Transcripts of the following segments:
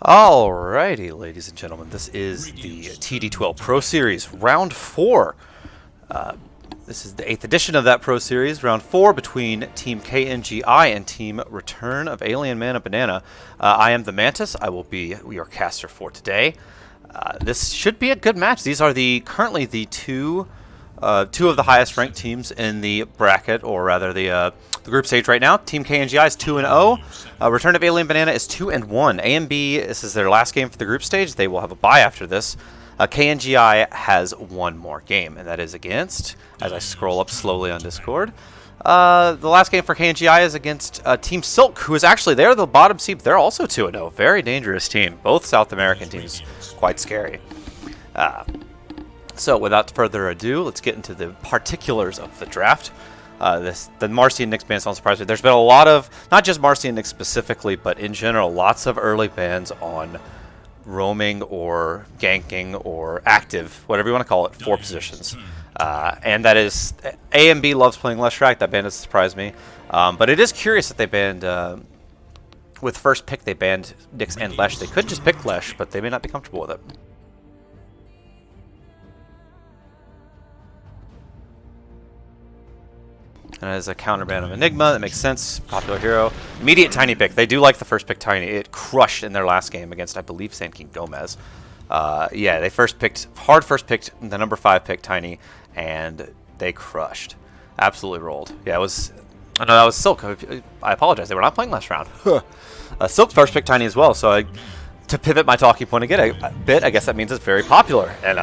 Alrighty, ladies and gentlemen, this is the TD2L Pro Series, Round 4. This is the 8th edition of that Pro Series, Round 4, between Team KNGI and Team Return of AlienManaBanana. I am TheMantis. I will be your caster for today. This should be a good match. These are currently the two of the highest ranked teams in the bracket, or rather the group stage right now. Team KNGI is 2-0. Return of AlienManaBanana is 2-1. AMB, this is their last game for the group stage. They will have a bye after this. KNGI has one more game, and that is against, as I scroll up slowly on Discord, the last game for KNGI is against Team Silk, who is actually, they're the bottom seed. They're also 2-0. Very dangerous team. Both South American teams. Quite scary. So without further ado, let's get into the particulars of the draft. The Marcy and Nyx bans don't surprise me. There's been a lot of, not just Marcy and Nyx specifically, but in general, lots of early bans on roaming or ganking or active, whatever you want to call it, 4 positions. And that is, AMB loves playing Leshrac. That ban doesn't surprise me. But it is curious that they banned, with first pick, they banned Nyx and Lesh. They could just pick Lesh, but they may not be comfortable with it. And as a counter ban of Enigma, that makes sense. Popular hero. Immediate Tiny pick. They do like the first pick Tiny. It crushed in their last game against, I believe, Sand King Gomez. Yeah, they first picked the number 5 pick Tiny, and they crushed. Absolutely rolled. Yeah, it was. Oh, no, that was Silk. I apologize. They were not playing last round. Silk's first pick Tiny as well. So to pivot my talking point again a bit, I guess that means it's very popular and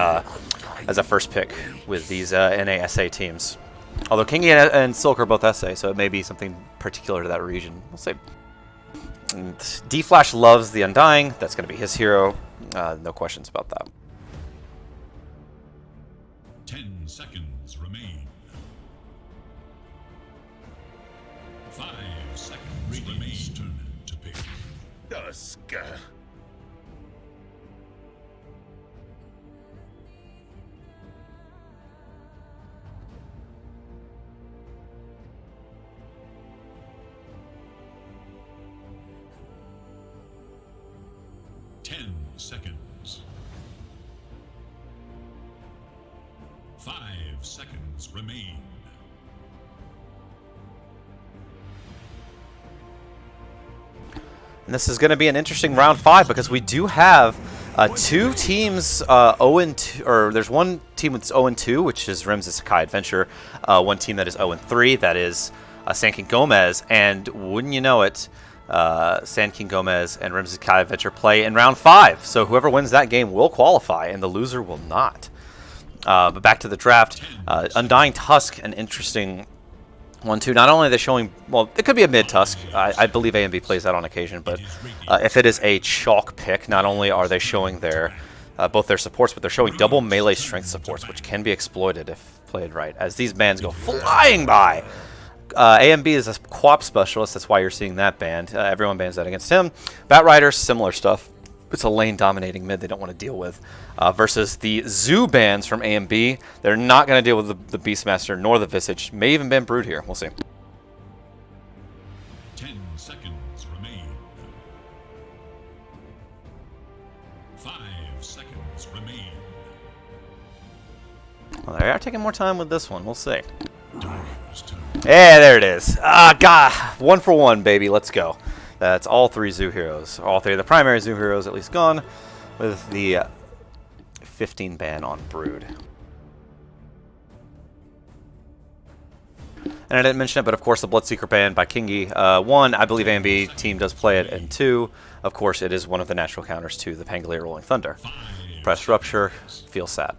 as a first pick with these NASA teams. Although Kingy and Silk are both SA, so it may be something particular to that region. We'll see. D-Flash loves the Undying. That's going to be his hero. No questions about that. 10 seconds remain. 5 seconds remain. Turn to pick. Dusk. 10 seconds. 5 seconds remain. And this is going to be an interesting round 5 because we do have 2 teams 0-2, or there's one team that's 0-2, which is Rim's Sakai Adventure. One team that is 0-3, that is Sand King Gomez, and wouldn't you know it, Sand King Gomez and Rim's Sakai Adventure play in round 5. So whoever wins that game will qualify, and the loser will not. But back to the draft, Undying Tusk, an interesting one too. Not only are they showing, well, it could be a mid Tusk. I believe AMB plays that on occasion, but if it is a chalk pick, not only are they showing their both their supports, but they're showing double melee strength supports, which can be exploited if played right, as these bans go flying by. AMB is a Quap specialist, that's why you're seeing that banned. Everyone bans that against him. Batrider, similar stuff. It's a lane-dominating mid they don't want to deal with. Versus the Zoo bans from AMB. They're not going to deal with the Beastmaster nor the Visage. May even ban Brood here. We'll see. 10 seconds remain. 5 seconds remain. Well, they are taking more time with this one. We'll see. Yeah, there it is. God, 1 for 1, baby. Let's go. That's all 3 Zoo heroes. All 3 of the primary Zoo heroes at least gone, with the 15 ban on Brood. And I didn't mention it, but of course the Bloodseeker ban by Kingy. 1, I believe AMB team does play it, and 2, of course it is one of the natural counters to the Pangolier Rolling Thunder. Press Rupture, feel sad.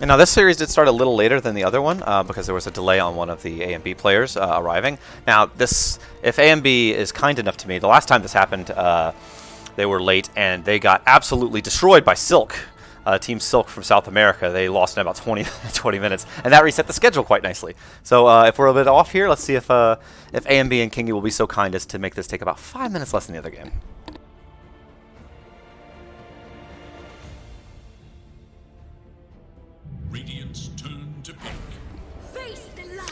And now this series did start a little later than the other one because there was a delay on one of the AMB players arriving. Now this, if AMB is kind enough to me, the last time this happened, they were late and they got absolutely destroyed by Silk. Team Silk from South America. They lost in about 20 minutes, and that reset the schedule quite nicely. So if we're a bit off here, let's see if AMB and KNGI will be so kind as to make this take about 5 minutes less than the other game. Radiant's turn to pick.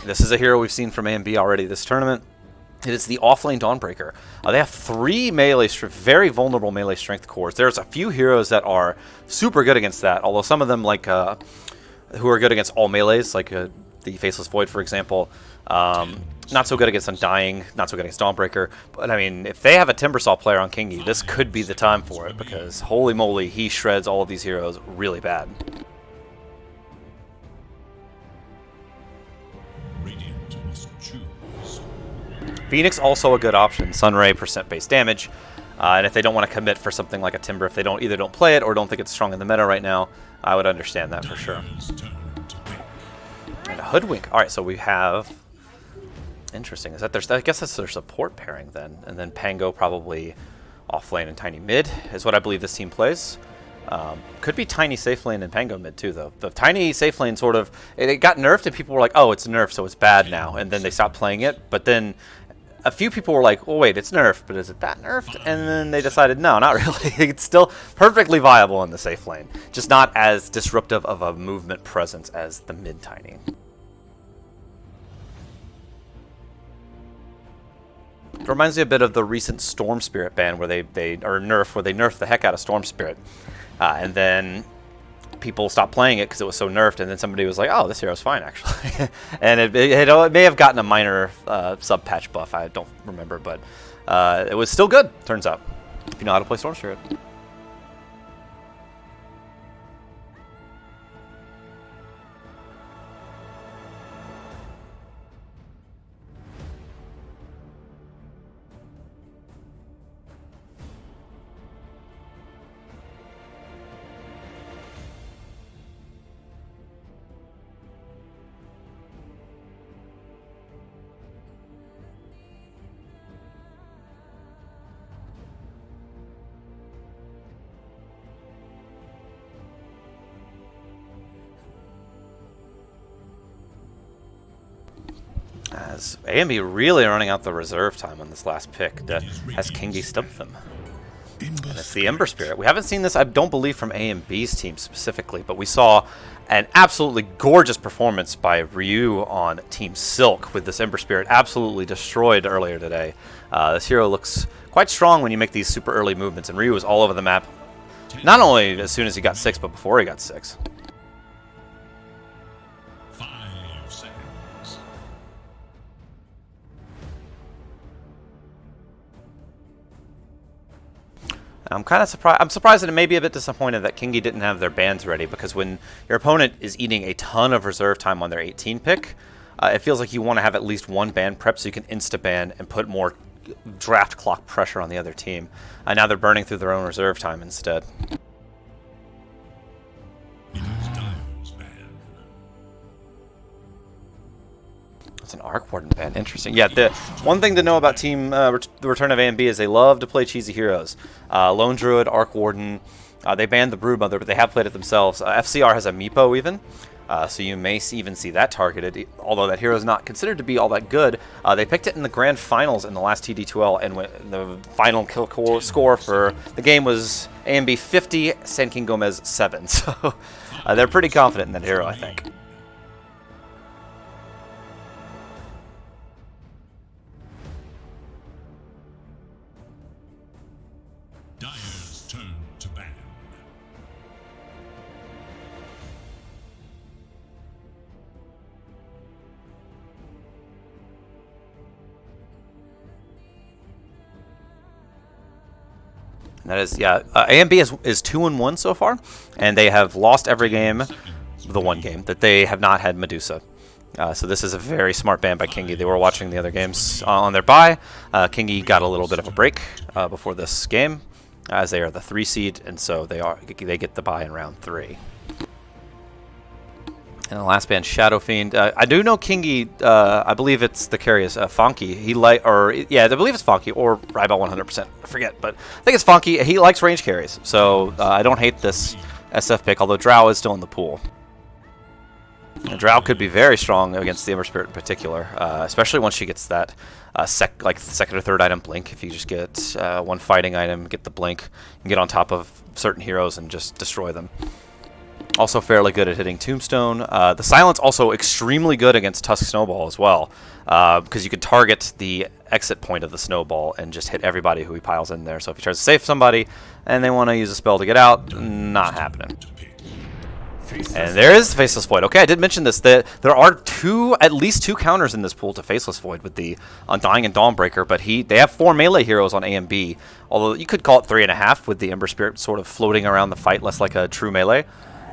This is a hero we've seen from AMB already this tournament. It is the offlane Dawnbreaker. They have 3 melee, very vulnerable melee strength cores. There's a few heroes that are super good against that, although some of them, like who are good against all melees, like the Faceless Void, for example. Not so good against Undying, not so good against Dawnbreaker. But I mean, if they have a Timbersaw player on KNGI, this could be the time for it, because holy moly, he shreds all of these heroes really bad. Phoenix also a good option. Sunray % base damage, and if they don't want to commit for something like a Timber, if they either don't play it or don't think it's strong in the meta right now, I would understand that for sure. And a Hoodwink. All right, so we have. Interesting. Is that I guess that's their support pairing then, and then Pango probably off lane and Tiny mid is what I believe this team plays. Could be Tiny safe lane and Pango mid too, though. The Tiny safe lane sort of it got nerfed, and people were like, "Oh, it's nerfed, so it's bad now," and then they stopped playing it. But then a few people were like, "Oh wait, it's nerfed, but is it that nerfed?" And then they decided, no, not really. It's still perfectly viable in the safe lane, just not as disruptive of a movement presence as the mid Tiny. It reminds me a bit of the recent Storm Spirit ban where they nerfed the heck out of Storm Spirit, and then people stopped playing it because it was so nerfed, and then somebody was like, "Oh, this hero's fine actually," and it may have gotten a minor sub patch buff. I don't remember, but it was still good. Turns out, if you know how to play Storm Spirit. As AMB really running out the reserve time on this last pick, has KNGI stumped them. And it's the Ember Spirit. We haven't seen this, I don't believe, from AMB's team specifically, but we saw an absolutely gorgeous performance by Ryu on Team Silk with this Ember Spirit absolutely destroyed earlier today. This hero looks quite strong when you make these super early movements, and Ryu was all over the map, not only as soon as he got 6, but before he got 6. I'm kind of surprised. I'm surprised and maybe a bit disappointed that KNGI didn't have their bans ready, because when your opponent is eating a ton of reserve time on their 18 pick, it feels like you want to have at least one ban prep so you can insta-ban and put more draft clock pressure on the other team. Now they're burning through their own reserve time instead. It's an Arc Warden ban. Interesting. Yeah, the one thing to know about Team the Return of AMB is they love to play cheesy heroes. Lone Druid, Arc Warden. They banned the Broodmother, but they have played it themselves. FCR has a Meepo even, so you may even see that targeted. Although that hero is not considered to be all that good, they picked it in the grand finals in the last TD2L, and the final kill score for the game was AMB 50, San King Gomez 7. So they're pretty confident in that hero, I think. Dire's turn to ban. And that is, yeah, AMB is 2-1 so far, and they have lost every game, the one game, that they have not had Medusa. So this is a very smart ban by KNGI. They were watching the other games on their bye. KNGI got a little bit of a break before this game, as they are the 3 seed, and so they get the bye in round 3. And the last ban, Shadow Fiend. I do know KNGI. I believe it's the carry is Fonky. I believe it's Fonky or Rybell 100%. I forget, but I think it's Fonky. He likes range carries, so I don't hate this SF pick, although Drow is still in the pool. And Drow could be very strong against the Ember Spirit in particular, especially once she gets that second or third item blink. If you just get one fighting item, get the blink, you can get on top of certain heroes and just destroy them. Also fairly good at hitting Tombstone. The Silence also extremely good against Tusk Snowball as well, because you can target the exit point of the Snowball and just hit everybody who he piles in there. So if he tries to save somebody and they want to use a spell to get out, not happening. And there is Faceless Void. Okay, I did mention this, that there are at least two counters in this pool to Faceless Void with the Undying and Dawnbreaker, but they have 4 melee heroes on A and B, although you could call it 3.5 with the Ember Spirit sort of floating around the fight, less like a true melee.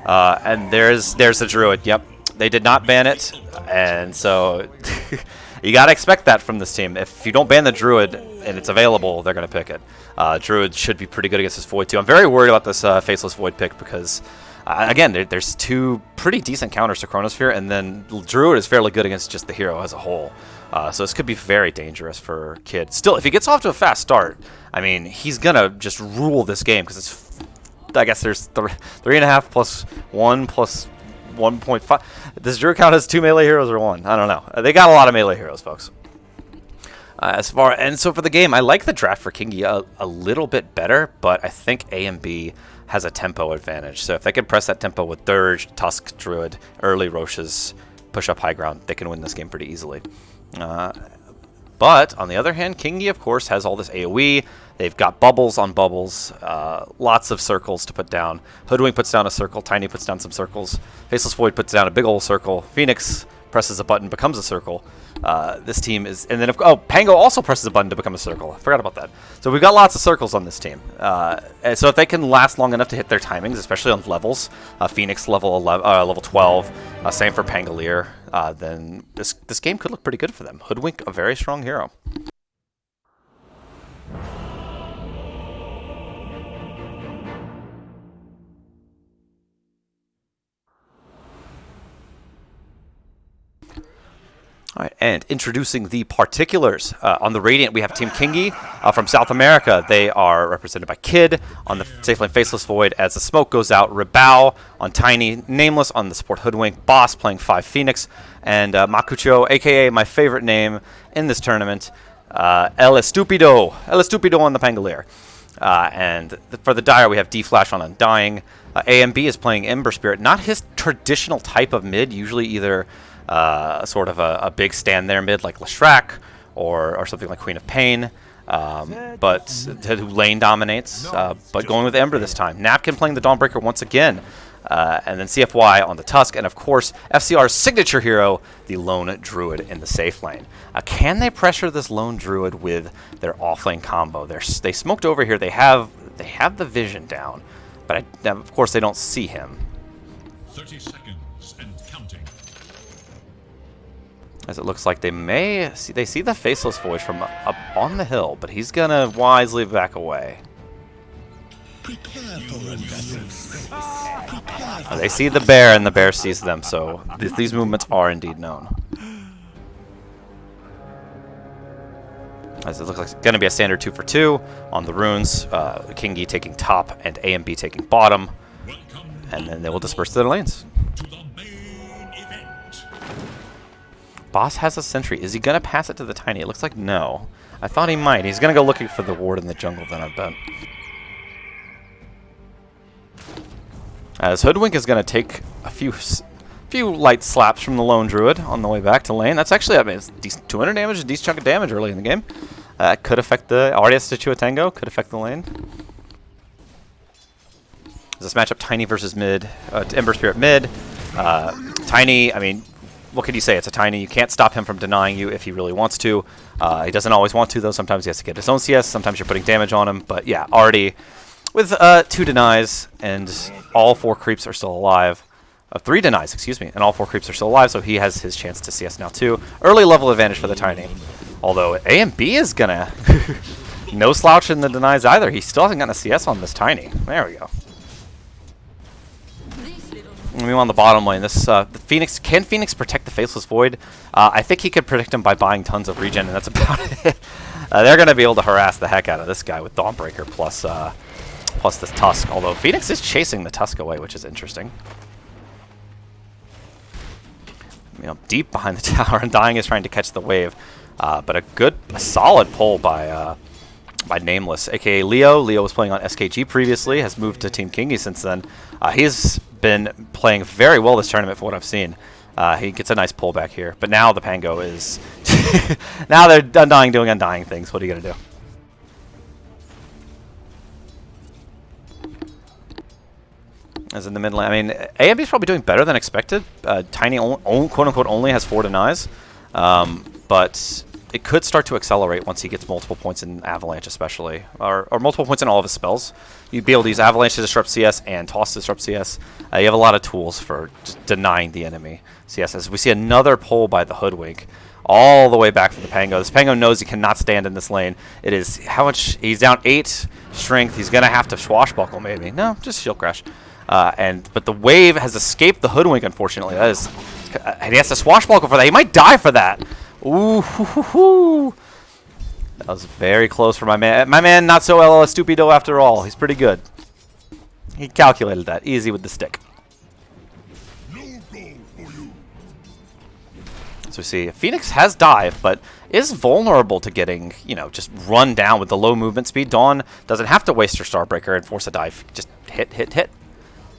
And there's the Druid. Yep, they did not ban it, and so you gotta expect that from this team. If you don't ban the Druid and it's available, they're gonna pick it. Druid should be pretty good against this Void too. I'm very worried about this Faceless Void pick because again, there's 2 pretty decent counters to Chronosphere, and then Druid is fairly good against just the hero as a whole. So this could be very dangerous for Kid. Still, if he gets off to a fast start, I mean, he's gonna just rule this game because it's, I guess there's 3.5 plus 1 plus 1.5. Does Druid count as 2 melee heroes or 1? I don't know. They got a lot of melee heroes, folks. So for the game, I like the draft for KNGI a little bit better, but I think A and B has a tempo advantage. So if they can press that tempo with Dirge, Tusk, Druid, early Roches, push up high ground, they can win this game pretty easily. But on the other hand, KNGI, of course, has all this AoE. They've got bubbles on bubbles, lots of circles to put down. Hoodwink puts down a circle, Tiny puts down some circles, Faceless Void puts down a big old circle, Phoenix presses a button, becomes a circle. This team is, and then Pango also presses a button to become a circle. I forgot about that. So we've got lots of circles on this team. And so if they can last long enough to hit their timings, especially on levels, Phoenix level 11, level 12, same for Pangolier, then this game could look pretty good for them. Hoodwink, a very strong hero. All right, and introducing the particulars. On the Radiant, we have Team KNGI from South America. They are represented by Kid on the Safe Lane Faceless Void. As the smoke goes out, Ribao on Tiny, Nameless on the support Hoodwink, Boss playing 5 Phoenix, and Makucho, a.k.a. my favorite name in this tournament, El Estupido on the Pangolier. And for the Dire, we have D-Flash on Undying. A and B is playing Ember Spirit, not his traditional type of mid, usually either sort of a big stand there mid like Leshrac or something like Queen of Pain, but who lane dominates, but going with Ember this time. Napkin playing the Dawnbreaker once again, and then CFY on the Tusk, and of course FCR's signature hero, the Lone Druid in the safe lane. Can they pressure this Lone Druid with their offlane combo? They smoked over here. They have the vision down, but of course they don't see him. 30 seconds and counting. As it looks like they see the Faceless Void from up on the hill, but he's gonna wisely back away. They see the bear, and the bear sees them, so these movements are indeed known. As it looks like it's gonna be a standard 2 for 2 on the runes. KNGI taking top and A and B taking bottom, and then they will disperse to their lanes. Boss has a sentry. Is he going to pass it to the Tiny? It looks like no. I thought he might. He's going to go looking for the ward in the jungle then, I bet. As Hoodwink is going to take a few light slaps from the Lone Druid on the way back to lane. That's actually, I mean, it's decent 200 damage, a decent chunk of damage early in the game. Could affect the Arias Stitchua Tango, could affect the lane. This matchup, Tiny versus mid, Ember Spirit mid. Tiny, I mean, what can you say? It's a Tiny. You can't stop him from denying you if he really wants to. He doesn't always want to, though. Sometimes he has to get his own CS. Sometimes you're putting damage on him. But yeah, already with 2 denies and all 4 creeps are still alive. 3 denies, excuse me, and all 4 creeps are still alive, so he has his chance to CS now too. Early level advantage for the Tiny. Although A and B is gonna no slouch in the denies either. He still hasn't gotten a CS on this Tiny. There we go. We on the bottom lane. This the Phoenix, can Phoenix protect the Faceless Void? I think he could protect him by buying tons of regen, and that's about it. They're going to be able to harass the heck out of this guy with Dawnbreaker plus plus this Tusk, although Phoenix is chasing the Tusk away, which is interesting. You know, deep behind the tower, and Dying is trying to catch the wave. But a solid pull by Nameless, aka Leo. Leo was playing on SKG previously, has moved to Team KNGI since then. He's been playing very well this tournament from what I've seen. He gets a nice pull back here, but now the Pango is... now they're Undying doing Undying things. What are you going to do? As in the mid lane, I mean, AMB's probably doing better than expected. Tiny, quote-unquote, only has 4 denies. But it could start to accelerate once he gets multiple points in Avalanche especially, or multiple points in all of his spells. You'd be able to use Avalanche to disrupt CS and Toss to disrupt CS. You have a lot of tools for just denying the enemy CS. As we see another pull by the Hoodwink, all the way back from the Pango. This Pango knows he cannot stand in this lane. It is, how much, he's down 8 strength. He's going to have to swashbuckle maybe. No, just shield crash. But the wave has escaped the Hoodwink, unfortunately. That is, and he has to swashbuckle for that. He might die for that. Ooh, hoo, hoo, hoo. That was very close for my man. My man, not so stupido after all. He's pretty good. He calculated that. Easy with the stick. So we see Phoenix has dive, but is vulnerable to getting, you know, just run down with the low movement speed. Dawn doesn't have to waste her Starbreaker and force a dive. Just hit, hit, hit.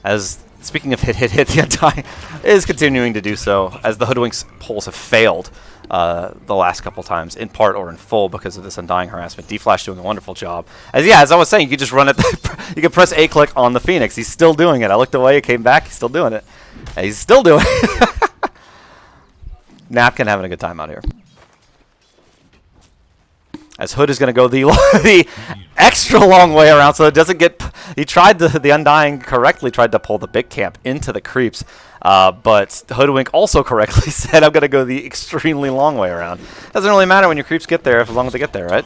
As, speaking of hit, hit, hit, the Undying is continuing to do so, as the Hoodwink's pulls have failed the last couple times, in part or in full, because of this Undying harassment. D-Flash doing a wonderful job. As I was saying, you could just run it, you could press A-click on the Phoenix. He's still doing it. I looked away, it came back, he's still doing it. And he's still doing it. Napkin having a good time out here. As Hood is going to go the extra long way around, so it doesn't get... He tried the Undying correctly tried to pull the big camp into the creeps, but Hoodwink also correctly said, I'm going to go the extremely long way around. Doesn't really matter when your creeps get there, as long as they get there, right?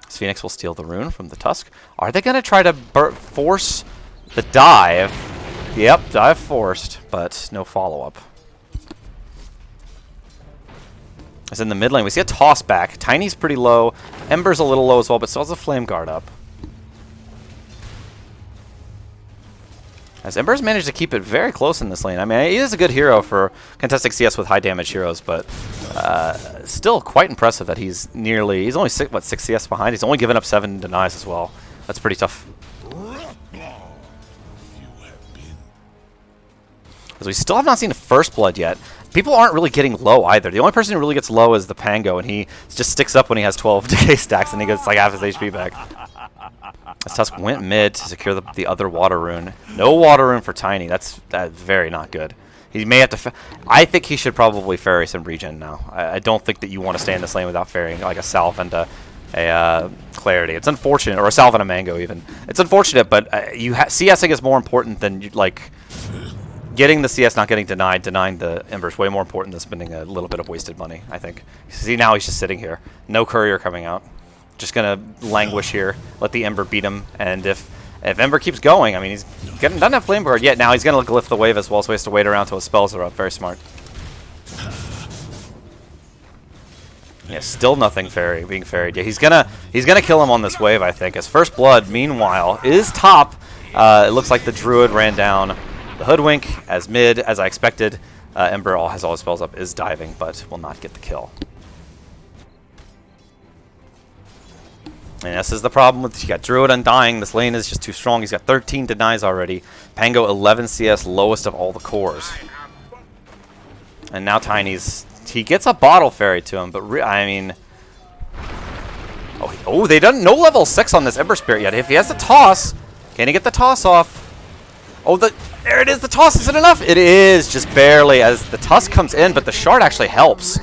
Phoenix will steal the rune from the Tusk. Are they going to try to force the dive? Yep, dive forced, but no follow-up. As in the mid lane, we see a toss back. Tiny's pretty low. Ember's a little low as well, but still has a flame guard up. As Ember's managed to keep it very close in this lane. I mean, he is a good hero for contesting CS with high damage heroes, but still quite impressive that he's nearly... He's only 6 CS behind. He's only given up 7 denies as well. That's pretty tough. As we still have not seen a first blood yet. People aren't really getting low either. The only person who really gets low is the Pango, and he just sticks up when he has 12 decay stacks, and he gets like half his HP back. As Tusk went mid to secure the other water rune. No water rune for Tiny. That's very not good. He may have to... I think he should probably ferry some regen now. I don't think that you want to stay in this lane without ferrying like a Salve and a Clarity. It's unfortunate, or a Salve and a Mango even. It's unfortunate, but CSing is more important than like... Getting the CS, not getting denied, denying the Ember is way more important than spending a little bit of wasted money, I think. See, now he's just sitting here. No courier coming out. Just going to languish here, let the Ember beat him, and if Ember keeps going, I mean, he's doesn't have Flame Guard yet. Now he's going to lift the wave as well, so he has to wait around until his spells are up. Very smart. Yeah, still nothing being ferried. Yeah, he's gonna kill him on this wave, I think. As First Blood, meanwhile, is top. It looks like the Druid ran down the Hoodwink as mid, as I expected. Ember has all his spells up, is diving, but will not get the kill. And this is the problem with, you got Druid Undying. This lane is just too strong. He's got 13 denies already. Pango 11 CS, lowest of all the cores. And now Tiny's, he gets a bottle fairy to him, but I mean, oh, they done no level 6 on this Ember Spirit yet. If he has the toss, can he get the toss off? Oh, there it is, the toss, is it enough? It is, just barely, as the Tusk comes in, but the shard actually helps.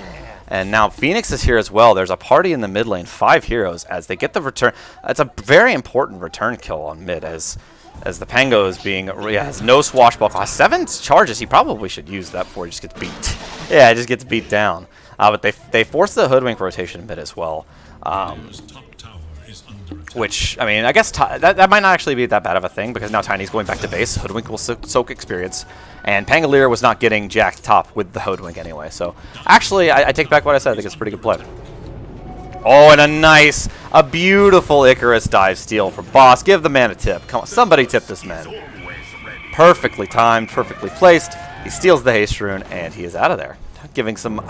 And now Phoenix is here as well. There's a party in the mid lane, 5 heroes, as they get the return. It's a very important return kill on mid, as the Pango is being, has no swashbuckle. 7 charges, he probably should use that before he just gets beat. Yeah, it just gets beat down. But they force the Hoodwink rotation mid as well. Which, I mean, I guess that might not actually be that bad of a thing, because now Tiny's going back to base. Hoodwink will soak experience. And Pangolier was not getting jacked top with the Hoodwink anyway. So, actually, I take back what I said. I think it's a pretty good play. Oh, and a beautiful Icarus dive steal from Boss. Give the man a tip. Come on, somebody tip this man. Perfectly timed, perfectly placed. He steals the haste rune, and he is out of there. Giving some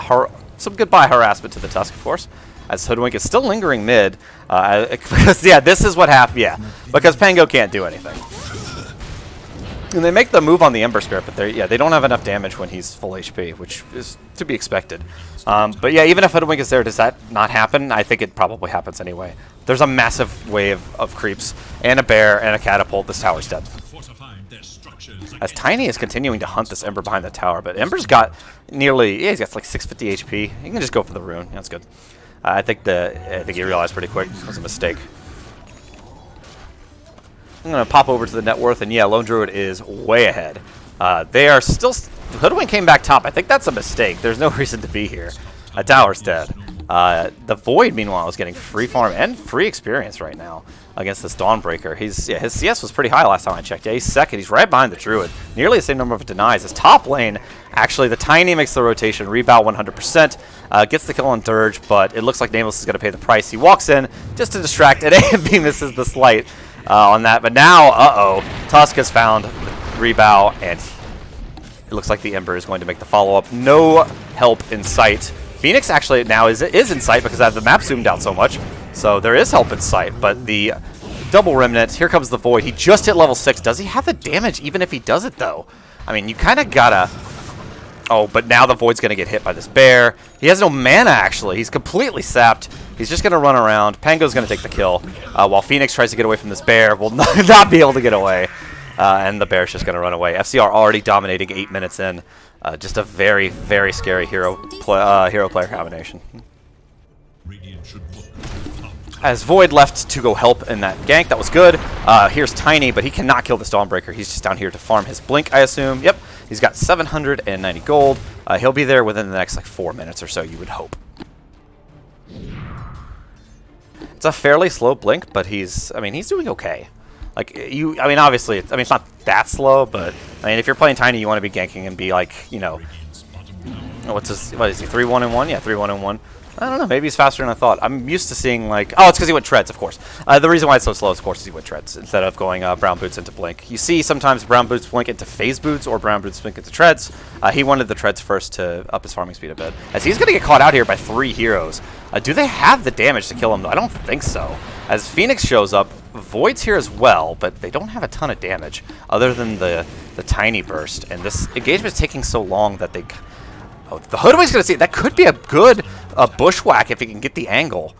goodbye harassment to the Tusk, of course, as Hoodwink is still lingering mid. Because, yeah, this is what happened. Yeah, because Pango can't do anything. And they make the move on the Ember Spirit, but they don't have enough damage when he's full HP, which is to be expected. But yeah, even if Hoodwink is there, does that not happen? I think it probably happens anyway. There's a massive wave of creeps, and a bear, and a catapult. This tower's dead. As Tiny is continuing to hunt this Ember behind the tower, but Ember's got nearly, yeah, he's got like 650 HP. He can just go for the rune. That's good. I think he realized pretty quick it was a mistake. I'm going to pop over to the net worth, and yeah, Lone Druid is way ahead. They are still... Hoodwink came back top. I think that's a mistake. There's no reason to be here. A tower's dead. The Void, meanwhile, is getting free farm and free experience right now against this Dawnbreaker. His CS was pretty high last time I checked. Yeah, he's second. He's right behind the Druid. Nearly the same number of denies. His top lane, actually, the Tiny makes the rotation. Rebound 100%. Gets the kill on Dirge, but it looks like Nameless is going to pay the price. He walks in just to distract, and AMB misses the slight on that. But now, Tusk has found the rebound, and it looks like the Ember is going to make the follow-up. No help in sight. Phoenix actually now is in sight because I have the map zoomed out so much. So there is help in sight, but the double Remnant, here comes the Void. He just hit level 6. Does he have the damage even if he does it, though? I mean, you kind of gotta... Oh, but now the Void's going to get hit by this bear. He has no mana, actually. He's completely sapped. He's just going to run around. Pango's going to take the kill, while Phoenix tries to get away from this bear. Will not be able to get away. And the bear's just going to run away. FCR already dominating 8 minutes in. Just a very, very scary hero player combination. As Void left to go help in that gank, that was good. Here's Tiny, but he cannot kill this Dawnbreaker. He's just down here to farm his Blink, I assume. Yep, he's got 790 gold. He'll be there within the next like 4 minutes or so, you would hope. It's a fairly slow Blink, but he's doing okay. Like, obviously, it's not that slow, but, if you're playing Tiny, you want to be ganking and be like, what is he, 3-1-1? Yeah, 3-1-1. I don't know, maybe he's faster than I thought. I'm used to seeing, like, it's because he went treads, of course. The reason why it's so slow, of course, is he went treads instead of going brown boots into blink. You see sometimes brown boots blink into phase boots or brown boots blink into treads. He wanted the treads first to up his farming speed a bit. As he's going to get caught out here by 3 heroes. Do they have the damage to kill him, though? I don't think so. As Phoenix shows up, Void's here as well, but they don't have a ton of damage other than the Tiny burst. And this engagement is taking so long that they... Oh, the Hoodwink's going to see it. That could be a good bushwhack if he can get the angle.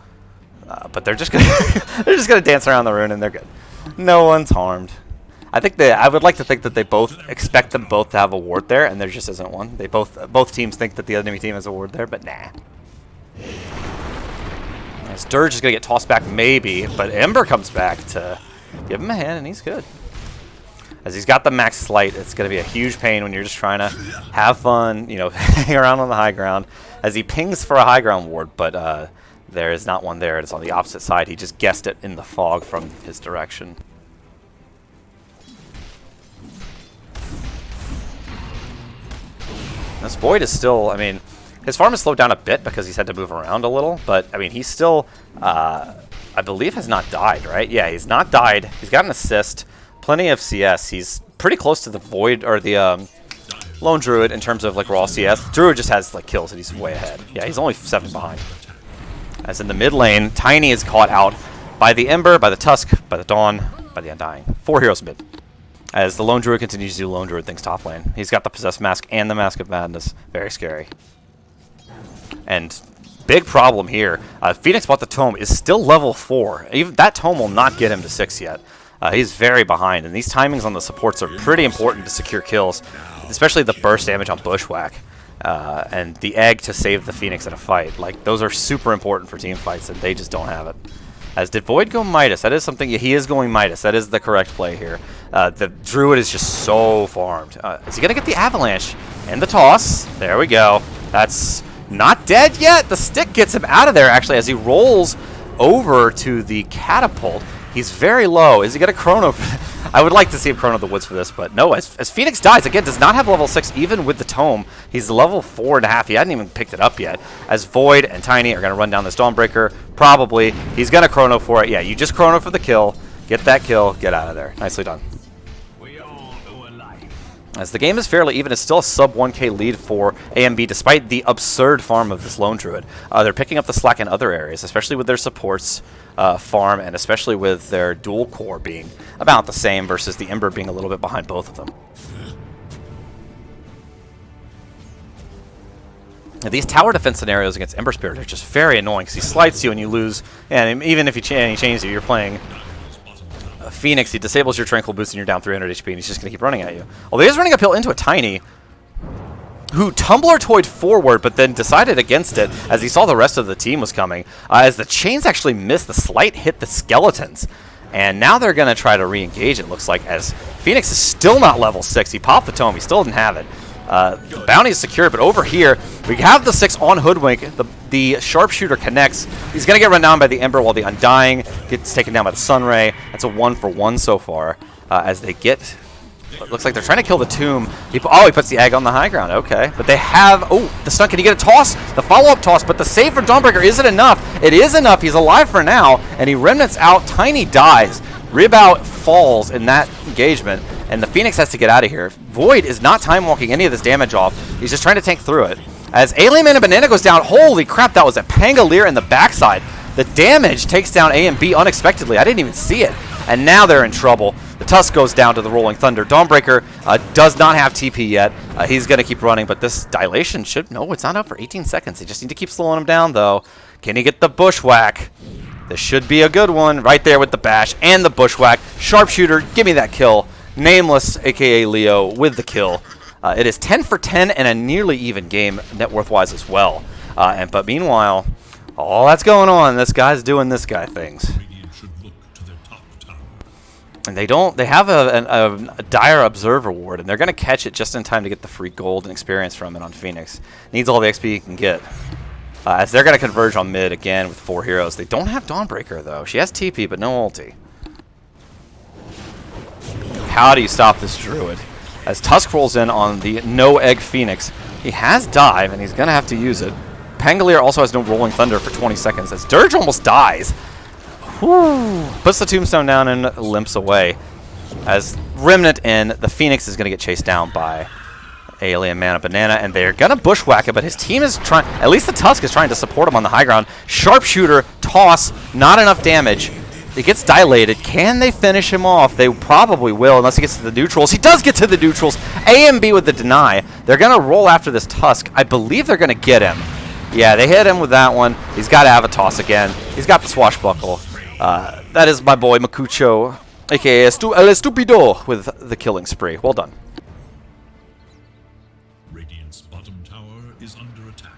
But they're just going to dance around the rune and they're good. No one's harmed. I would like to think that they both expect them both to have a ward there, and there just isn't one. They both teams think that the enemy team has a ward there, but nah. As Dirge is going to get tossed back, maybe, but Ember comes back to give him a hand, and he's good. As he's got the max slight, it's going to be a huge pain when you're just trying to have fun, hang around on the high ground. As he pings for a high ground ward, but there is not one there. It's on the opposite side. He just guessed it in the fog from his direction. This Void is still, his farm has slowed down a bit because he's had to move around a little, but, he's still, I believe, has not died, right? Yeah, he's not died. He's got an assist, plenty of CS. He's pretty close to the Void, or the Lone Druid in terms of, like, raw CS. Druid just has, like, kills, and he's way ahead. Yeah, he's only 7 behind. As in the mid lane, Tiny is caught out by the Ember, by the Tusk, by the Dawn, by the Undying. 4 heroes mid. As the Lone Druid continues to do Lone Druid things top lane. He's got the Possessed Mask and the Mask of Madness. Very scary. And big problem here. Phoenix bought the Tome is still level 4. Even that Tome will not get him to 6 yet. He's very behind, and these timings on the supports are pretty important to secure kills, especially the burst damage on Bushwhack. And the egg to save the Phoenix in a fight. Like, those are super important for team fights, and they just don't have it. As did Void go Midas? That is something. Yeah, he is going Midas. That is the correct play here. The Druid is just so farmed. Is he going to get the Avalanche? And the toss. There we go. That's not dead yet. The stick gets him out of there, actually, as he rolls over to the Catapult. He's very low. Is he going to Chrono? I would like to see him Chrono the Woods for this, but no. As Phoenix dies, again, does not have level 6 even with the Tome. He's level 4.5. He hadn't even picked it up yet. As Void and Tiny are going to run down this Dawnbreaker, probably. He's going to Chrono for it. Yeah, you just Chrono for the kill. Get that kill. Get out of there. Nicely done. As the game is fairly even, it's still a sub 1k lead for AMB despite the absurd farm of this Lone Druid. They're picking up the slack in other areas, especially with their supports farm, and especially with their dual core being about the same versus the Ember being a little bit behind both of them. Now, these tower defense scenarios against Ember Spirit are just very annoying because he slides you and you lose, and even if he chains you, you're playing Phoenix. He disables your Tranquil Boost and you're down 300 HP and he's just going to keep running at you. Although he is running uphill into a Tiny who Tumbler toyed forward but then decided against it as he saw the rest of the team was coming. As the chains actually missed, the slight hit the skeletons. And now they're going to try to re-engage, it looks like, as Phoenix is still not level 6. He popped the Tome. He still didn't have it. The bounty is secure, but over here, we have the 6 on Hoodwink. The Sharpshooter connects. He's going to get run down by the Ember while the Undying gets taken down by the Sunray. That's a 1-for-1 so far as they get... It looks like they're trying to kill the Tomb. He puts the egg on the high ground. Okay. But they have... Oh, the stun. Can he get a toss? The follow-up toss, but the save for Dawnbreaker isn't enough. It is enough. He's alive for now, and he remnants out. Tiny dies. Ribout falls in that engagement, and the Phoenix has to get out of here. Void is not time-walking any of this damage off. He's just trying to tank through it. As AlienManaBanana goes down, holy crap, that was a Pangolier in the backside. The damage takes down A and B unexpectedly. I didn't even see it. And now they're in trouble. The Tusk goes down to the Rolling Thunder. Dawnbreaker does not have TP yet. He's going to keep running, but this dilation should... No, it's not up for 18 seconds. They just need to keep slowing him down, though. Can he get the Bushwhack? This should be a good one. Right there with the Bash and the Bushwhack. Sharpshooter, give me that kill. Nameless, a.k.a. Leo, with the kill. It is 10 for 10 and a nearly even game net worth-wise as well. But meanwhile, all that's going on, this guy's doing this guy things. And they have a Dire Observe reward, and they're going to catch it just in time to get the free gold and experience from it on Phoenix. Needs all the XP he can get. As they're going to converge on mid again with 4 heroes. They don't have Dawnbreaker, though. She has TP, but no ulti. How do you stop this Druid? As Tusk rolls in on the no-egg Phoenix, he has dive, and he's going to have to use it. Pangolier also has no Rolling Thunder for 20 seconds, as Dirge almost dies. Whew. Puts the Tombstone down and limps away. As Remnant in, the Phoenix is going to get chased down by AlienManaBanana, and they're going to bushwhack it, but his team is trying, at least the Tusk is trying to support him on the high ground. Sharpshooter, toss, not enough damage. It gets dilated. Can they finish him off? They probably will, unless he gets to the neutrals. He does get to the neutrals. AMB with the deny. They're going to roll after this Tusk. I believe they're going to get him. Yeah, they hit him with that one. He's got Avatos again. He's got the swashbuckle. That is my boy Makucho, a.k.a. El Estupido, with the killing spree. Well done. Radiant's bottom tower is under attack.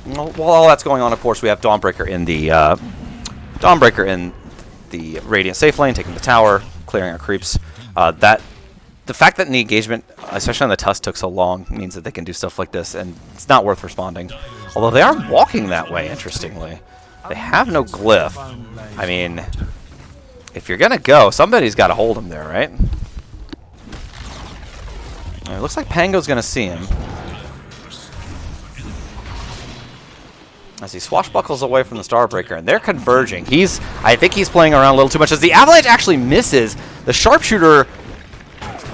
Well, while all that's going on, of course, we have Dawnbreaker in the Radiant safe lane, taking the tower, clearing our creeps. The fact that the engagement, especially on the Tusk, took so long means that they can do stuff like this, and it's not worth responding. Although they are walking that way, interestingly. They have no glyph. I mean, if you're going to go, somebody's got to hold him there, right? It looks like Pango's going to see him. As he swashbuckles away from the Starbreaker, and they're converging. I think he's playing around a little too much. As the Avalanche actually misses, the Sharpshooter...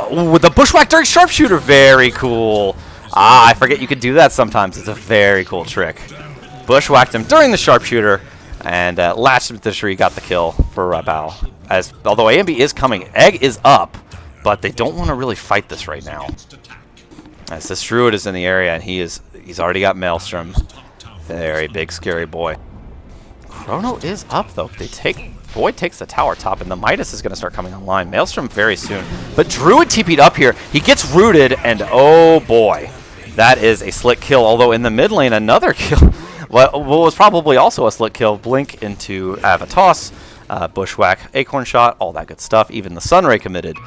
with the Bushwhack during Sharpshooter, very cool. I forget you could do that sometimes. It's a very cool trick. Bushwhacked him during the Sharpshooter, and latched him to the tree, got the kill for Bao. Although AMB is coming, Egg is up, but they don't want to really fight this right now. As this Druid is in the area, and he's already got Maelstrom. Very big, scary boy. Chrono is up, though. Void takes the tower top, and the Midas is going to start coming online. Maelstrom very soon. But Druid TP'd up here. He gets rooted, and oh boy. That is a slick kill. Although in the mid lane, another kill. What was probably also a slick kill. Blink into Avatos. Bushwhack, Acorn Shot, all that good stuff. Even the Sunray committed.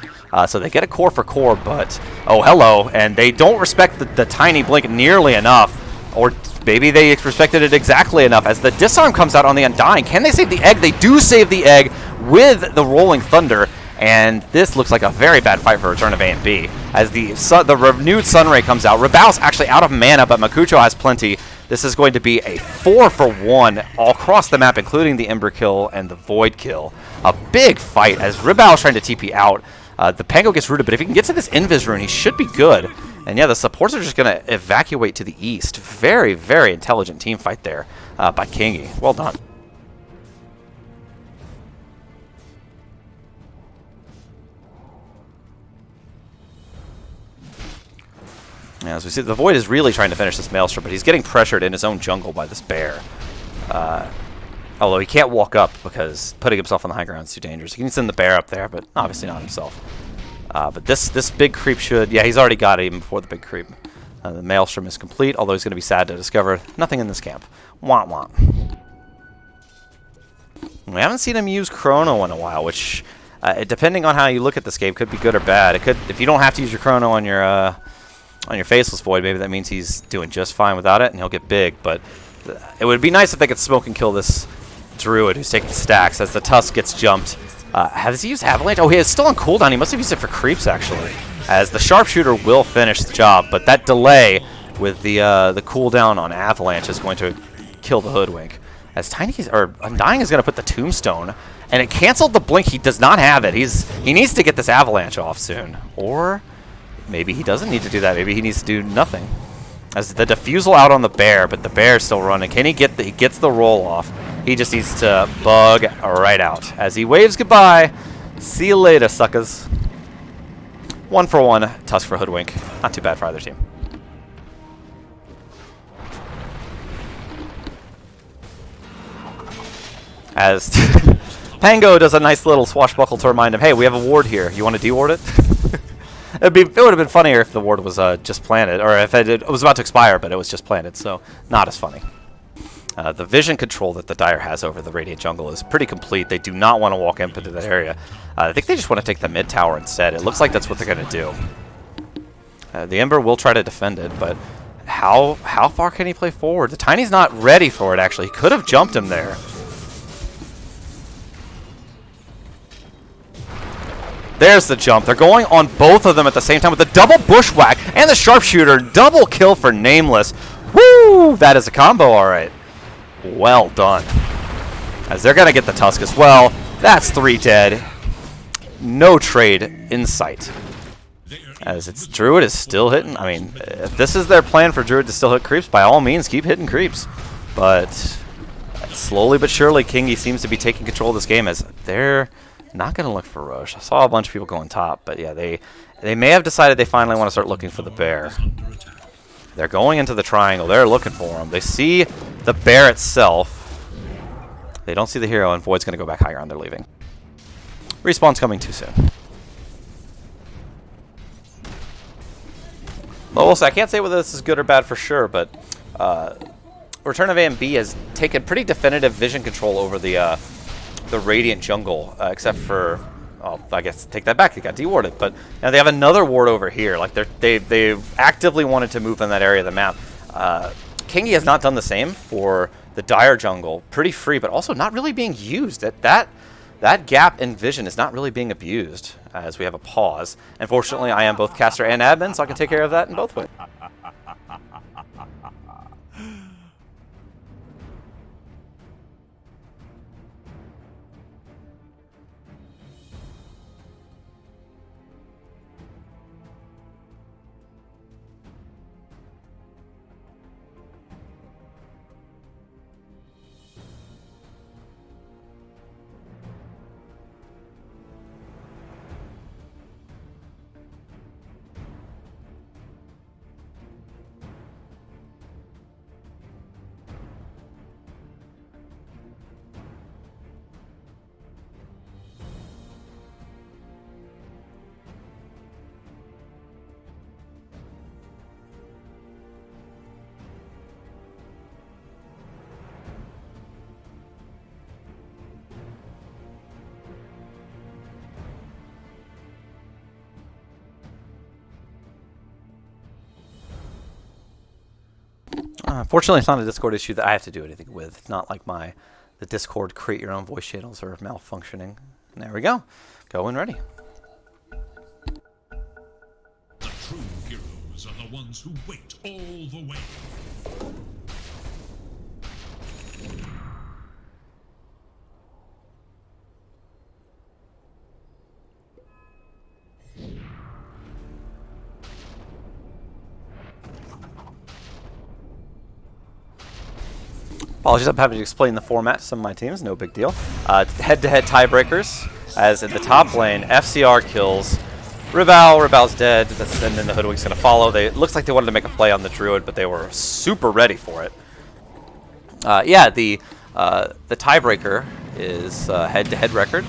So they get a core for core, but... Oh, hello. And they don't respect the tiny Blink nearly enough. Or maybe they respected it exactly enough as the disarm comes out on the Undying. Can they save the egg? They do save the egg with the Rolling Thunder, and this looks like a very bad fight for Return of A and B. As the renewed Sunray comes out, Rabao's actually out of mana, but Makucho has plenty. This is going to be a 4-for-1 all across the map, including the Ember kill and the Void kill. A big fight as Ribao is trying to TP out. The Pango gets rooted, but if he can get to this Invis rune, he should be good. And yeah, the supports are just going to evacuate to the east. Very, very intelligent team fight there by KNGI. Well done. Yeah, as we see, the Void is really trying to finish this Maelstrom, but he's getting pressured in his own jungle by this bear. Although he can't walk up because putting himself on the high ground is too dangerous. He can send the bear up there, but obviously not himself. But this big creep should... Yeah, he's already got it even before the big creep. The Maelstrom is complete, although he's going to be sad to discover nothing in this camp. Wah wah. We haven't seen him use Chrono in a while, which, depending on how you look at this game, could be good or bad. It could, if you don't have to use your Chrono on your Faceless Void, maybe that means he's doing just fine without it, and he'll get big. But it would be nice if they could smoke and kill this Druid who's taking stacks as the Tusk gets jumped. Has he used Avalanche? Oh, he is still on cooldown. He must have used it for creeps, actually. As the Sharpshooter will finish the job, but that delay with the cooldown on Avalanche is going to kill the Hoodwink. As Undying is going to put the Tombstone, and it canceled the Blink. He does not have it. He needs to get this Avalanche off soon. Or maybe he doesn't need to do that. Maybe he needs to do nothing. As the Diffusal out on the Bear, but the Bear is still running. Can he get he gets the roll off? He just needs to bug right out. As he waves goodbye. See you later, suckers. 1-for-1 Tusk for Hoodwink. Not too bad for either team. As Pango does a nice little swashbuckle to remind him, hey, we have a ward here. You want to deward it? It would have been funnier if the ward was just planted, or if it was about to expire, but it was just planted, so not as funny. The vision control that the Dire has over the Radiant Jungle is pretty complete. They do not want to walk into that area. I think they just want to take the mid tower instead. It looks like that's what they're going to do. The Ember will try to defend it, but how far can he play forward? The Tiny's not ready for it, actually. He could have jumped him there. There's the jump. They're going on both of them at the same time with the double bushwhack and the sharpshooter. Double kill for Nameless. Woo! That is a combo, all right. Well done. As they're going to get the Tusk as well. That's 3 dead. No trade in sight. As it's Druid is still hitting. I mean, if this is their plan for Druid to still hit creeps, by all means, keep hitting creeps. But slowly but surely, KNGI seems to be taking control of this game as they're not going to look for Roche. I saw a bunch of people going top, but yeah, they may have decided they finally want to start looking for the Bear. They're going into the triangle. They're looking for him. They see the Bear itself. They don't see the hero, and Void's going to go back high ground. They're leaving. Respawn's coming too soon. Well, we'll see. I can't say whether this is good or bad for sure, but Return of A and B has taken pretty definitive vision control over the Radiant Jungle, except for, oh, I guess take that back. They got dewarded, but now they have another ward over here. Like they actively wanted to move in that area of the map. KNGI has not done the same for the Dire Jungle. Pretty free, but also not really being used. That gap in vision is not really being abused. As we have a pause. Unfortunately, I am both caster and admin, so I can take care of that in both ways. Fortunately, it's not a Discord issue that I have to do anything with. It's not like the Discord create your own voice channels are malfunctioning. There we go. Go when ready. The true heroes are the ones who wait all the way. Apologies, I'm having to explain the format to some of my teams. No big deal. Head-to-head tiebreakers, as in the top lane, FCR kills Ribal. Ribal's dead, and then the Hoodwink's going to follow. It looks like they wanted to make a play on the Druid, but they were super ready for it. Yeah, the tiebreaker is head-to-head record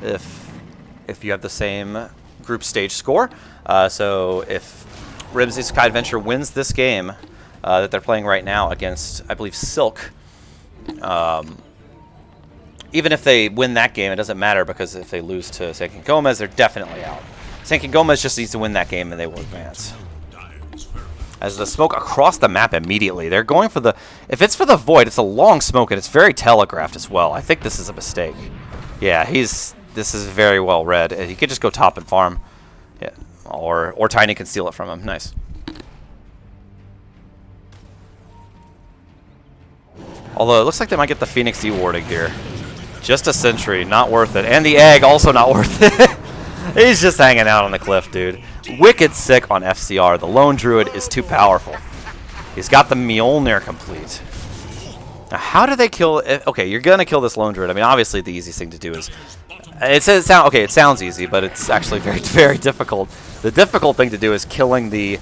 if you have the same group stage score. So if Rimsey Sky Adventure wins this game that they're playing right now against, I believe, Silk, even if they win that game, it doesn't matter, because if they lose to San King Gomez, they're definitely out. San King Gomez just needs to win that game and they will advance. As the smoke across the map immediately, they're going for the... If it's for the Void, it's a long smoke and it's very telegraphed as well. I think this is a mistake. Yeah, this is very well read. He could just go top and farm. Yeah, or Tiny can steal it from him. Nice. Although it looks like they might get the Phoenix dewarding here. Just a sentry, not worth it. And the egg, also not worth it. He's just hanging out on the cliff, dude. Wicked sick on FCR. The Lone Druid is too powerful. He's got the Mjolnir complete. Now, how do they kill... Okay, you're going to kill this Lone Druid. I mean, obviously the easiest thing to do is... It sounds easy, but it's actually very, very difficult. The difficult thing to do is killing the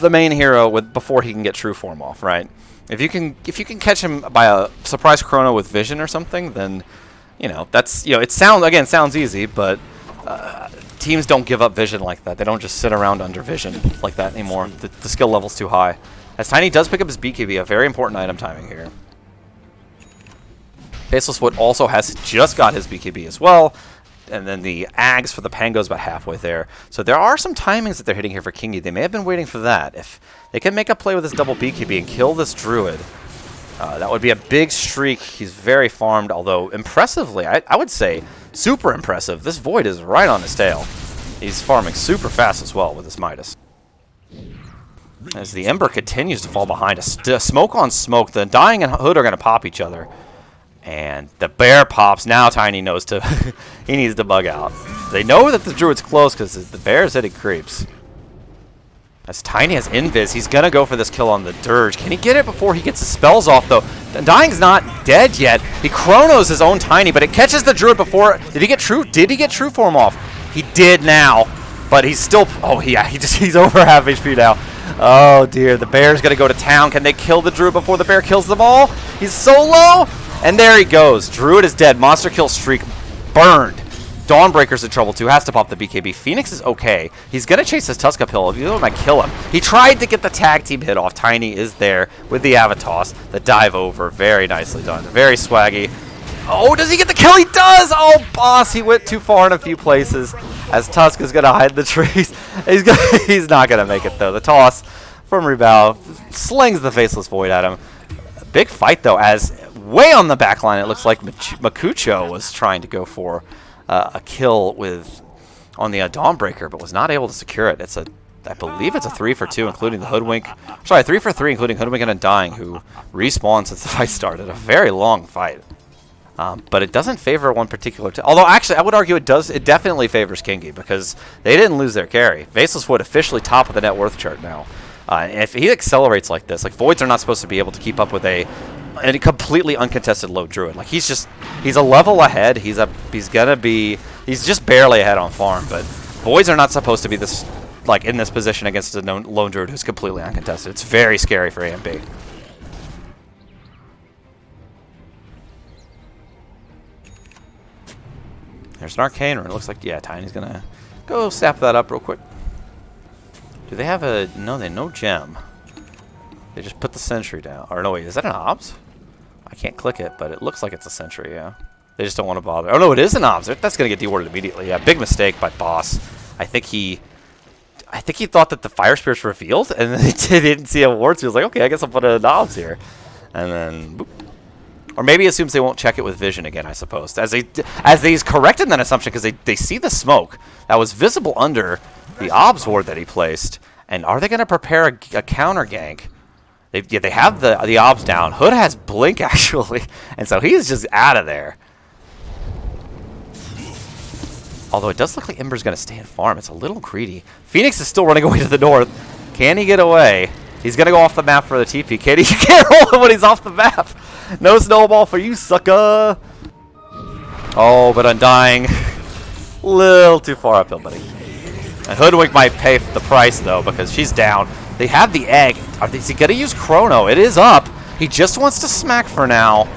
main hero before he can get true form off, right? If you can catch him by a surprise chrono with vision or something, then that's it sounds easy, but teams don't give up vision like that. They don't just sit around under vision like that anymore. The skill level's too high. As Tiny does pick up his BKB, a very important item timing here. Faceless Foot also has just got his BKB as well. And then the Ags for the Pango's about halfway there. So there are some timings that they're hitting here for KNGI. They may have been waiting for that. If they can make a play with this double BKB and kill this Druid, that would be a big streak. He's very farmed, although impressively, I would say super impressive. This Void is right on his tail. He's farming super fast as well with his Midas. As the Ember continues to fall behind, a smoke on smoke. The Dying and Hood are going to pop each other. And the bear pops. Now Tiny knows he needs to bug out. They know that the Druid's close because the bear's hitting creeps. As Tiny has Invis, he's going to go for this kill on the Dirge. Can he get it before he gets his spells off, though? The Dying's not dead yet. He chronos his own Tiny, but it catches the Druid before... Did he get true form off? He did now, but he's still... Oh, yeah, he's over half HP now. Oh, dear. The bear's going to go to town. Can they kill the Druid before the bear kills them all? He's so low. And there he goes. Druid is dead. Monster kill streak burned. Dawnbreaker's in trouble too. Has to pop the BKB. Phoenix is okay. He's going to chase his Tusk uphill. If you don't might kill him. He tried to get the tag team hit off. Tiny is there with the Avatos. The dive over. Very nicely done. Very swaggy. Oh, does he get the kill? He does! Oh, boss. He went too far in a few places. As Tusk is going to hide the trees. He's not going to make it though. The toss from Rebow slings the Faceless Void at him. Big fight though, as way on the back line, it looks like Makucho was trying to go for a kill on the Dawnbreaker, but was not able to secure it. I believe it's a 3 for 2, including the Hoodwink. Sorry, 3 for 3, including Hoodwink and Undying, who respawned since the fight started. A very long fight. But it doesn't favor one particular... Although, actually, I would argue it does. It definitely favors KNGI, because they didn't lose their carry. Faceless Void officially top of the net worth chart now. And if he accelerates like this, like Voids are not supposed to be able to keep up with a completely uncontested low Druid. Like he's a level ahead. He's just barely ahead on farm. But Voids are not supposed to be this in this position against a lone Druid who's completely uncontested. It's very scary for AMB. There's an Arcane Rune. It looks like Tiny's gonna go sap that up real quick. Do they have a... No, they no gem. They just put the sentry down. Or no, wait, is that an obs? I can't click it, but it looks like it's a sentry, yeah. They just don't want to bother. Oh, no, it is an obs. That's going to get dewarded immediately. Yeah, big mistake by Boss. I think he thought that the Fire Spirit's revealed, and then he didn't see a ward, so he was like, okay, I guess I'll put an obs here. And then, boop. Or maybe he assumes they won't check it with vision again, I suppose. As he's corrected that assumption because they see the smoke that was visible under the obs ward that he placed. And are they going to prepare a counter gank? They have the obs down. Hood has blink, actually. And so he's just out of there. Although it does look like Ember's going to stay and farm. It's a little greedy. Phoenix is still running away to the north. Can he get away? He's going to go off the map for the TP. Can he can't roll him when he's off the map. No snowball for you, sucker. Oh, but Undying. Little too far uphill, buddy. And Hoodwink might pay the price, though, because she's down. They have the egg. Is he going to use Chrono? It is up. He just wants to smack for now.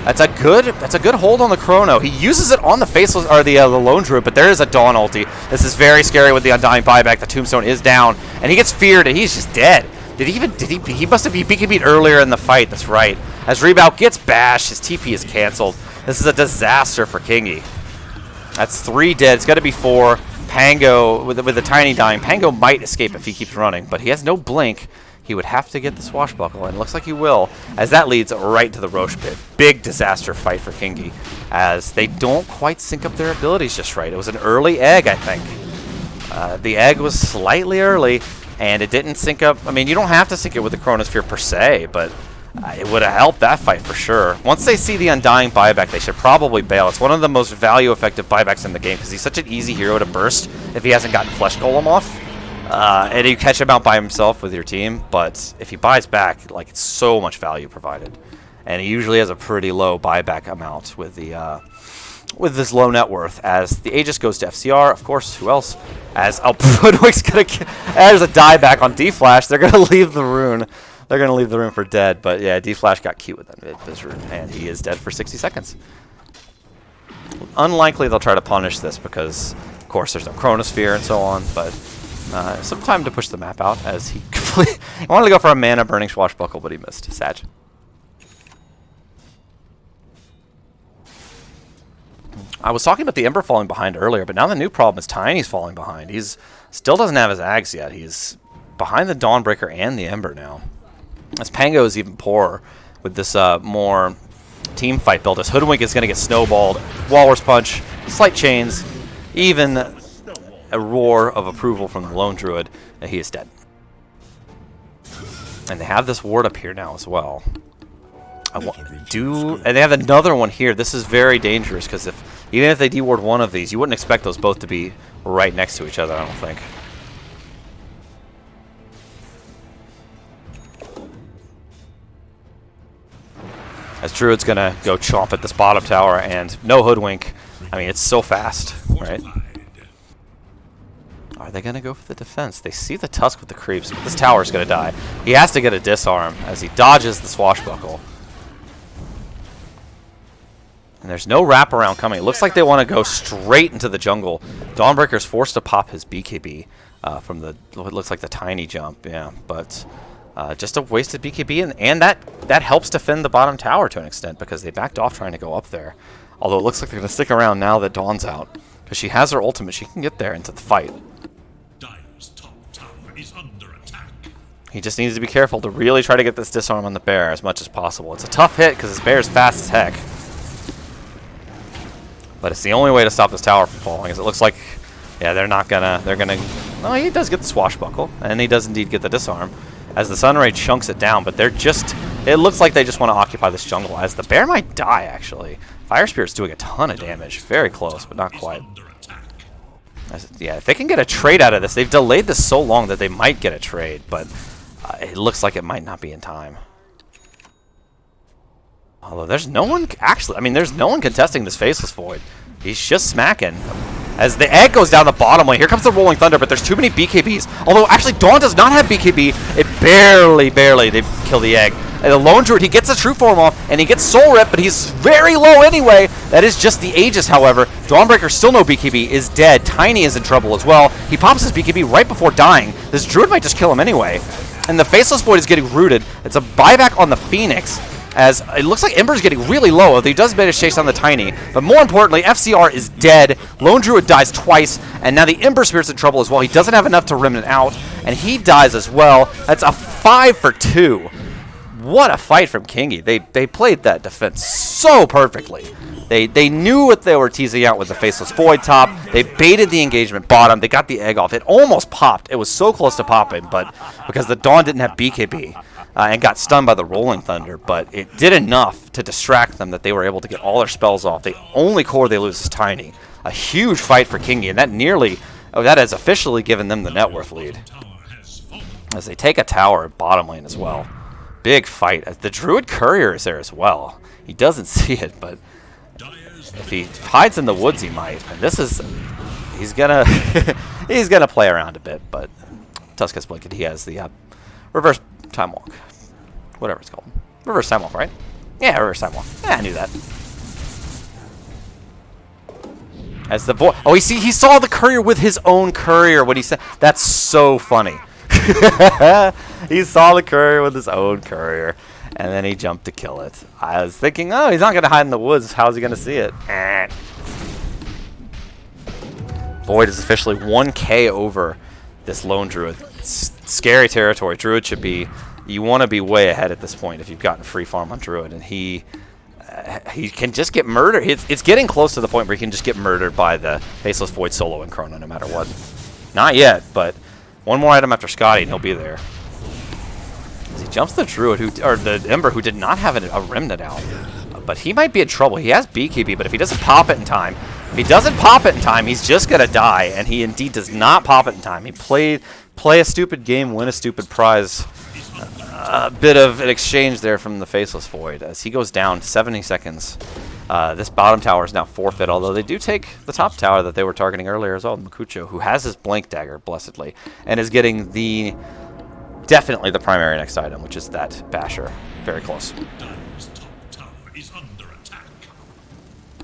That's a good hold on the Chrono. He uses it on the Faceless, or the Lone Druid, but there is a Dawn ulti. This is very scary with the Undying buyback. The Tombstone is down, and he gets feared, and he's just dead. He must have been BKB'd earlier in the fight. That's right. As Rebound gets bashed, his TP is canceled. This is a disaster for KNGI. That's 3 dead. It's got to be 4. Pango, with the Tiny dying, Pango might escape if he keeps running, but he has no blink. He would have to get the Swashbuckle, and it looks like he will, as that leads right to the Roche pit. Big disaster fight for KNGI, as they don't quite sync up their abilities just right. It was an early egg, I think. The egg was slightly early, and it didn't sync up. I mean, you don't have to sync it with the Chronosphere per se, but it would have helped that fight for sure. Once they see the Undying buyback, they should probably bail. It's one of the most value-effective buybacks in the game because he's such an easy hero to burst if he hasn't gotten Flesh Golem off. And you catch him out by himself with your team, but if he buys back, like, it's so much value provided. And he usually has a pretty low buyback amount with the with this low net worth. As the Aegis goes to FCR, of course, who else? As Hoodwink's gonna there's a dieback on D-Flash. They're gonna leave the rune. They're going to leave the room for dead, but yeah, D-Flash got cute with this rune, and he is dead for 60 seconds. Unlikely they'll try to punish this because, of course, there's no Chronosphere and so on, but some time to push the map out as he wanted to go for a mana-burning Swashbuckle, but he missed. Sag. I was talking about the Ember falling behind earlier, but now the new problem is Tiny's falling behind. He's still doesn't have his Ags yet. He's behind the Dawnbreaker and the Ember now. As Pango is even poorer with this more team fight build. As Hoodwink is going to get snowballed. Walrus Punch, slight chains, even a roar of approval from the Lone Druid, and he is dead. And they have this ward up here now as well. And they have another one here. This is very dangerous because even if they deward one of these, you wouldn't expect those both to be right next to each other, I don't think. As Druid's going to go chomp at this bottom tower, and no Hoodwink. I mean, it's so fast, right? Are they going to go for the defense? They see the Tusk with the creeps, but this tower's going to die. He has to get a disarm as he dodges the Swashbuckle. And there's no wraparound coming. It looks like they want to go straight into the jungle. Dawnbreaker's forced to pop his BKB from what looks like the tiny jump, yeah, but... just a wasted BKB, and that helps defend the bottom tower to an extent because they backed off trying to go up there. Although it looks like they're going to stick around now that Dawn's out. Because she has her ultimate, she can get there into the fight. Dire's top tower is under attack. He just needs to be careful to really try to get this disarm on the bear as much as possible. It's a tough hit because this bear is fast as heck. But it's the only way to stop this tower from falling, as it looks like, yeah, they're gonna, well, he does get the Swashbuckle, and he does indeed get the disarm. As the Sunray chunks it down, but it looks like they just want to occupy this jungle, as the bear might die, actually. Fire Spirit's doing a ton of damage. Very close, but not quite. Yeah, if they can get a trade out of this, they've delayed this so long that they might get a trade, but it looks like it might not be in time. Although there's no one, actually, I mean, there's no one contesting this Faceless Void. He's just smacking. As the egg goes down the bottom lane, here comes the Rolling Thunder, but there's too many BKBs. Although, actually, Dawn does not have BKB. It barely, they kill the egg. And the Lone Druid, he gets the True Form off, and he gets Soul Rip, but he's very low anyway. That is just the Aegis, however. Dawnbreaker, still no BKB, is dead. Tiny is in trouble as well. He pops his BKB right before dying. This Druid might just kill him anyway. And the Faceless Void is getting rooted. It's a buyback on the Phoenix, as it looks like Ember's getting really low, although he does manage to chase down the Tiny. But more importantly, FCR is dead. Lone Druid dies twice, and now the Ember Spirit's in trouble as well. He doesn't have enough to Remnant out, and he dies as well. That's a 5 for 2. what a fight from KNGI. They played that defense so perfectly. They knew what they were teasing out with the Faceless Void top. They baited the engagement bottom. They got the egg off. It almost popped. It was so close to popping, but because the Dawn didn't have BKB and got stunned by the Rolling Thunder, but it did enough to distract them that they were able to get all their spells off. The only core they lose is Tiny. A huge fight for KNGI, and that has officially given them the net worth lead. As they take a tower at bottom lane as well. Big fight. The Druid Courier is there as well. He doesn't see it, but if he hides in the woods, he might. And he's gonna he's gonna play around a bit. But Tuska's blinking. He has the reverse time walk, whatever it's called. Reverse time walk, right? Yeah, reverse time walk. Yeah, I knew that. As the boy, he saw the courier with his own courier when he said. That's so funny. He saw the courier with his own courier, and then he jumped to kill it. I was thinking, oh, he's not going to hide in the woods. How's he going to see it? Void is officially 1k over this lone druid. It's scary territory. Druid should be, you want to be way ahead at this point if you've gotten free farm on druid, and he can just get murdered. It's getting close to the point where he can just get murdered by the Faceless Void solo and Chrono no matter what. Not yet, but one more item after Scotty and he'll be there. As he jumps the Druid, or the Ember, who did not have a Remnant out. But he might be in trouble. He has BKB, but if he doesn't pop it in time, he's just going to die. And he indeed does not pop it in time. He play a stupid game, win a stupid prize. A bit of an exchange there from the Faceless Void. As he goes down 70 seconds. This bottom tower is now forfeit, although they do take the top tower that they were targeting earlier as well, Makucho, who has his Blink Dagger, blessedly, and is getting definitely the primary next item, which is that Basher. Very close.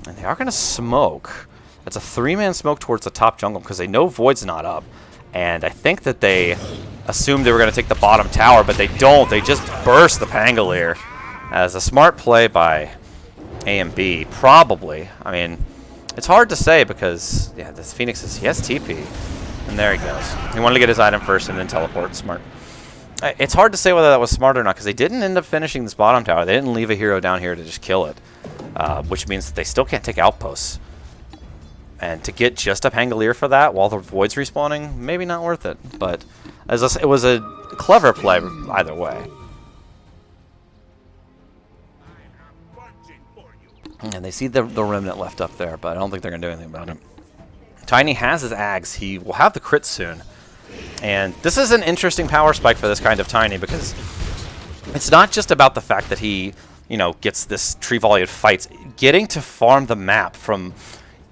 And they are going to smoke. That's a 3-man smoke towards the top jungle because they know Void's not up. And I think that they assumed they were going to take the bottom tower, but they don't. They just burst the Pangolier. As a smart play by A and B, probably. I mean, it's hard to say because, yeah, this Phoenix he has TP. And there he goes. He wanted to get his item first and then teleport. Smart. It's hard to say whether that was smart or not because they didn't end up finishing this bottom tower. They didn't leave a hero down here to just kill it, which means that they still can't take outposts. And to get just a Pangolier for that while the Void's respawning, maybe not worth it. But it was a clever play either way. And they see the Remnant left up there, but I don't think they're going to do anything about it. Tiny has his Ags. He will have the crit soon. And this is an interesting power spike for this kind of Tiny because it's not just about the fact that he, gets this tree volley fights. Getting to farm the map from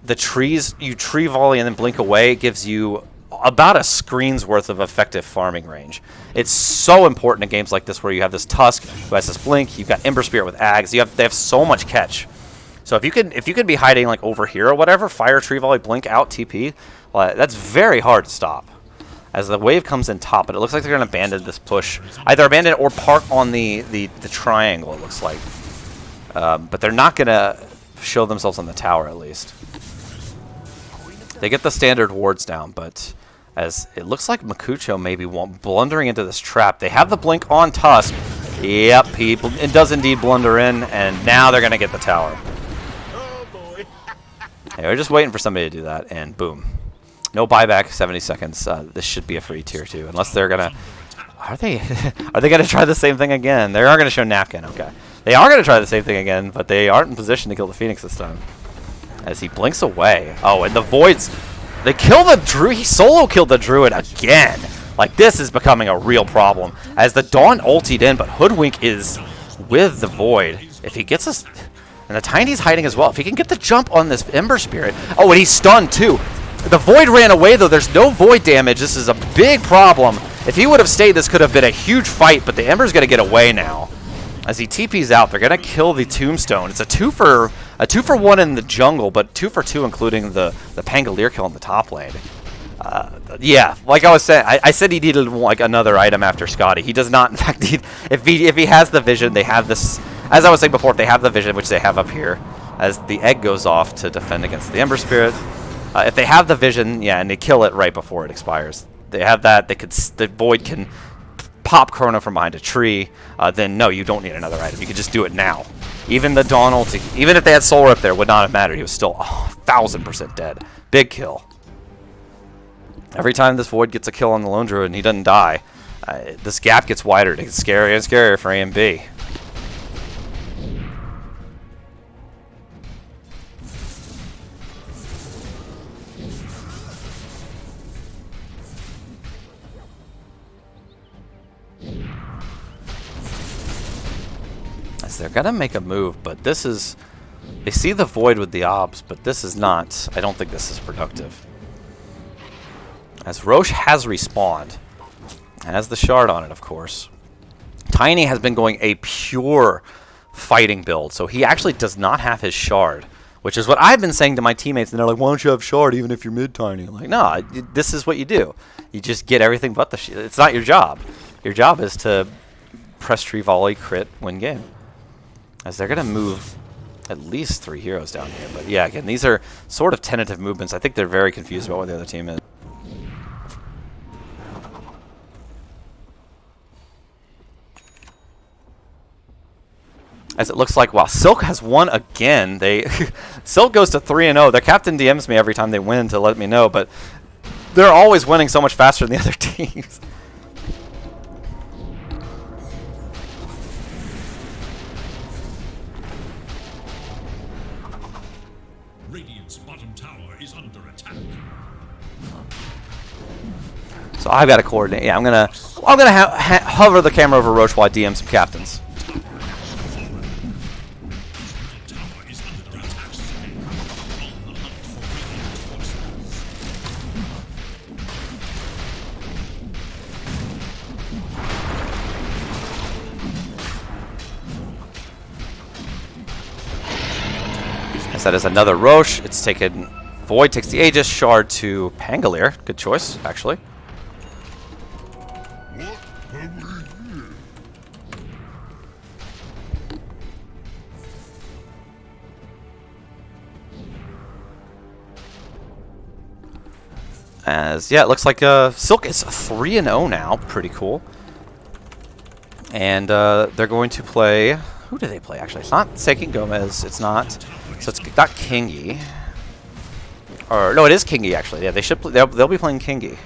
the trees, you tree volley and then blink away, gives you about a screen's worth of effective farming range. It's so important in games like this where you have this Tusk who has this blink, you've got Ember Spirit with Ags, they have so much catch. So if you could be hiding like over here or whatever, fire tree volley, blink out, TP, well, that's very hard to stop. As the wave comes in top, but it looks like they're going to abandon this push. Either abandon it or park on the triangle, it looks like. But they're not going to show themselves on the tower, at least. They get the standard wards down, but as it looks like Makucho may be blundering into this trap. They have the blink on Tusk. Yep, it does indeed blunder in, and now they're going to get the tower. Hey, we're just waiting for somebody to do that, and boom. No buyback, 70 seconds. This should be a free tier 2, unless they're gonna. Are they gonna try the same thing again? They are gonna show Napkin. Okay, they are gonna try the same thing again, but they aren't in position to kill the Phoenix this time. As he blinks away. Oh, and the Voids. They kill the Druid. He solo killed the Druid again. Like this is becoming a real problem. As the Dawn ultied in, but Hoodwink is with the Void. If he gets us, and the Tiny's hiding as well. If he can get the jump on this Ember Spirit. Oh, and he's stunned too. The Void ran away, though. There's no Void damage. This is a big problem. If he would have stayed, this could have been a huge fight, but the Ember's going to get away now. As he TP's out, they're going to kill the Tombstone. It's a 2-for-1 in the jungle, but 2-for-2 including the Pangolier kill in the top lane. Yeah, like I was saying, I said he needed like another item after Scotty. He does not, in fact, need. If he has the vision, they have this. As I was saying before, if they have the vision, which they have up here, as the egg goes off to defend against the Ember Spirit. If they have the vision, yeah, and they kill it right before it expires. They have that. The Void can pop Chrono from behind a tree, then no, you don't need another item. You can just do it now. Even the Dawn ulti, even if they had Soul Rip there, would not have mattered. He was still 1,000% dead. Big kill. Every time this Void gets a kill on the Lone Druid and he doesn't die, this gap gets wider. It gets scarier and scarier for AMB. They're gonna make a move, but this is... They see the Void with the Obs, but this is not... I don't think this is productive. As Roche has respawned. Has the shard on it, of course. Tiny has been going a pure fighting build, so he actually does not have his shard. Which is what I've been saying to my teammates, and they're like, why don't you have shard even if you're mid-Tiny? I'm like, no, this is what you do. You just get everything but the shield. It's not your job. Your job is to press tree volley, crit, win game. As they're going to move at least 3 heroes down here. But yeah, again, these are sort of tentative movements. I think they're very confused about what the other team is. As it looks like, wow, Silk has won again. Silk goes to 3-0. Their captain DMs me every time they win to let me know, but they're always winning so much faster than the other teams. Radiant's bottom tower is under attack. So I've got to coordinate. Yeah, I'm gonna hover the camera over Roche while I DM some captains. That is another Roche. It's taken... Void takes the Aegis, Shard to Pangolier. Good choice, actually. As, yeah, it looks like Silk is 3-0 now. Pretty cool. And they're going to play... Who do they play, actually? It's not Seiken Gomez. It's not... So it's not KNGI. Or, no, it is KNGI, actually. Yeah, they should they'll be playing KNGI.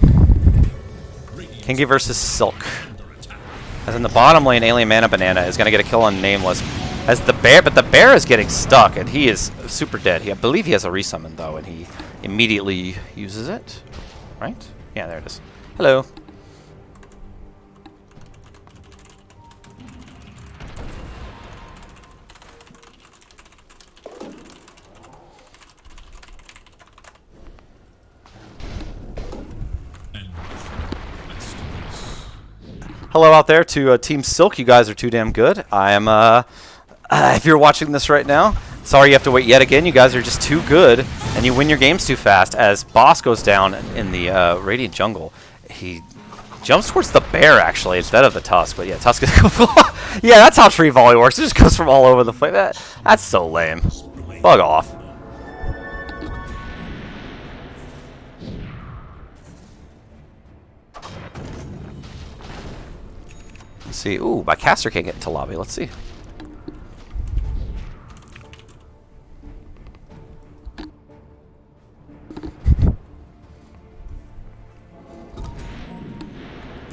KNGI versus Silk. As in the bottom lane, AlienManaBanana is going to get a kill on Nameless. As the bear, but the bear is getting stuck, and he is super dead. I believe he has a resummon, though, and he immediately uses it. Right? Yeah, there it is. Hello. Hello out there to Team Silk. You guys are too damn good. I am, if you're watching this right now, sorry you have to wait yet again. You guys are just too good, and you win your games too fast. As Boss goes down in the Radiant Jungle, he jumps towards the bear, actually, instead of the Tusk. But yeah, Tusk is... yeah, that's how tree volley works. It just goes from all over the place. That's so lame. Bug off. Let's see. Ooh, my caster can't get into lobby. Let's see.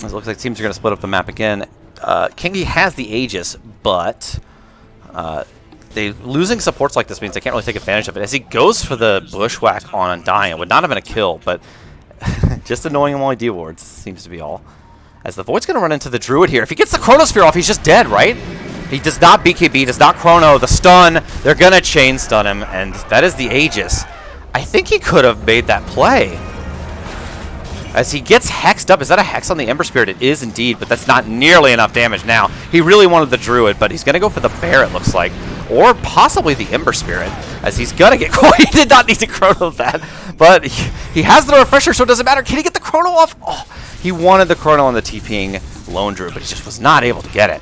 It looks like teams are going to split up the map again. KNGI has the Aegis, but losing supports like this means they can't really take advantage of it. As he goes for the bushwhack on Undying, it would not have been a kill, but just annoying him while he dewards seems to be all. As the Void's going to run into the Druid here. If he gets the Chronosphere off, he's just dead, right? He does not BKB, does not Chrono. The stun, they're going to chain stun him, and that is the Aegis. I think he could have made that play. As he gets hexed up. Is that a hex on the Ember Spirit? It is indeed, but that's not nearly enough damage now. He really wanted the Druid, but he's going to go for the Bear, it looks like. Or possibly the Ember Spirit, as he's going to get... He did not need to Chrono that, but he has the Refresher, so it doesn't matter. Can he get the Chrono off? Oh, he wanted the Chrono on the TPing Lone Druid, but he just was not able to get it.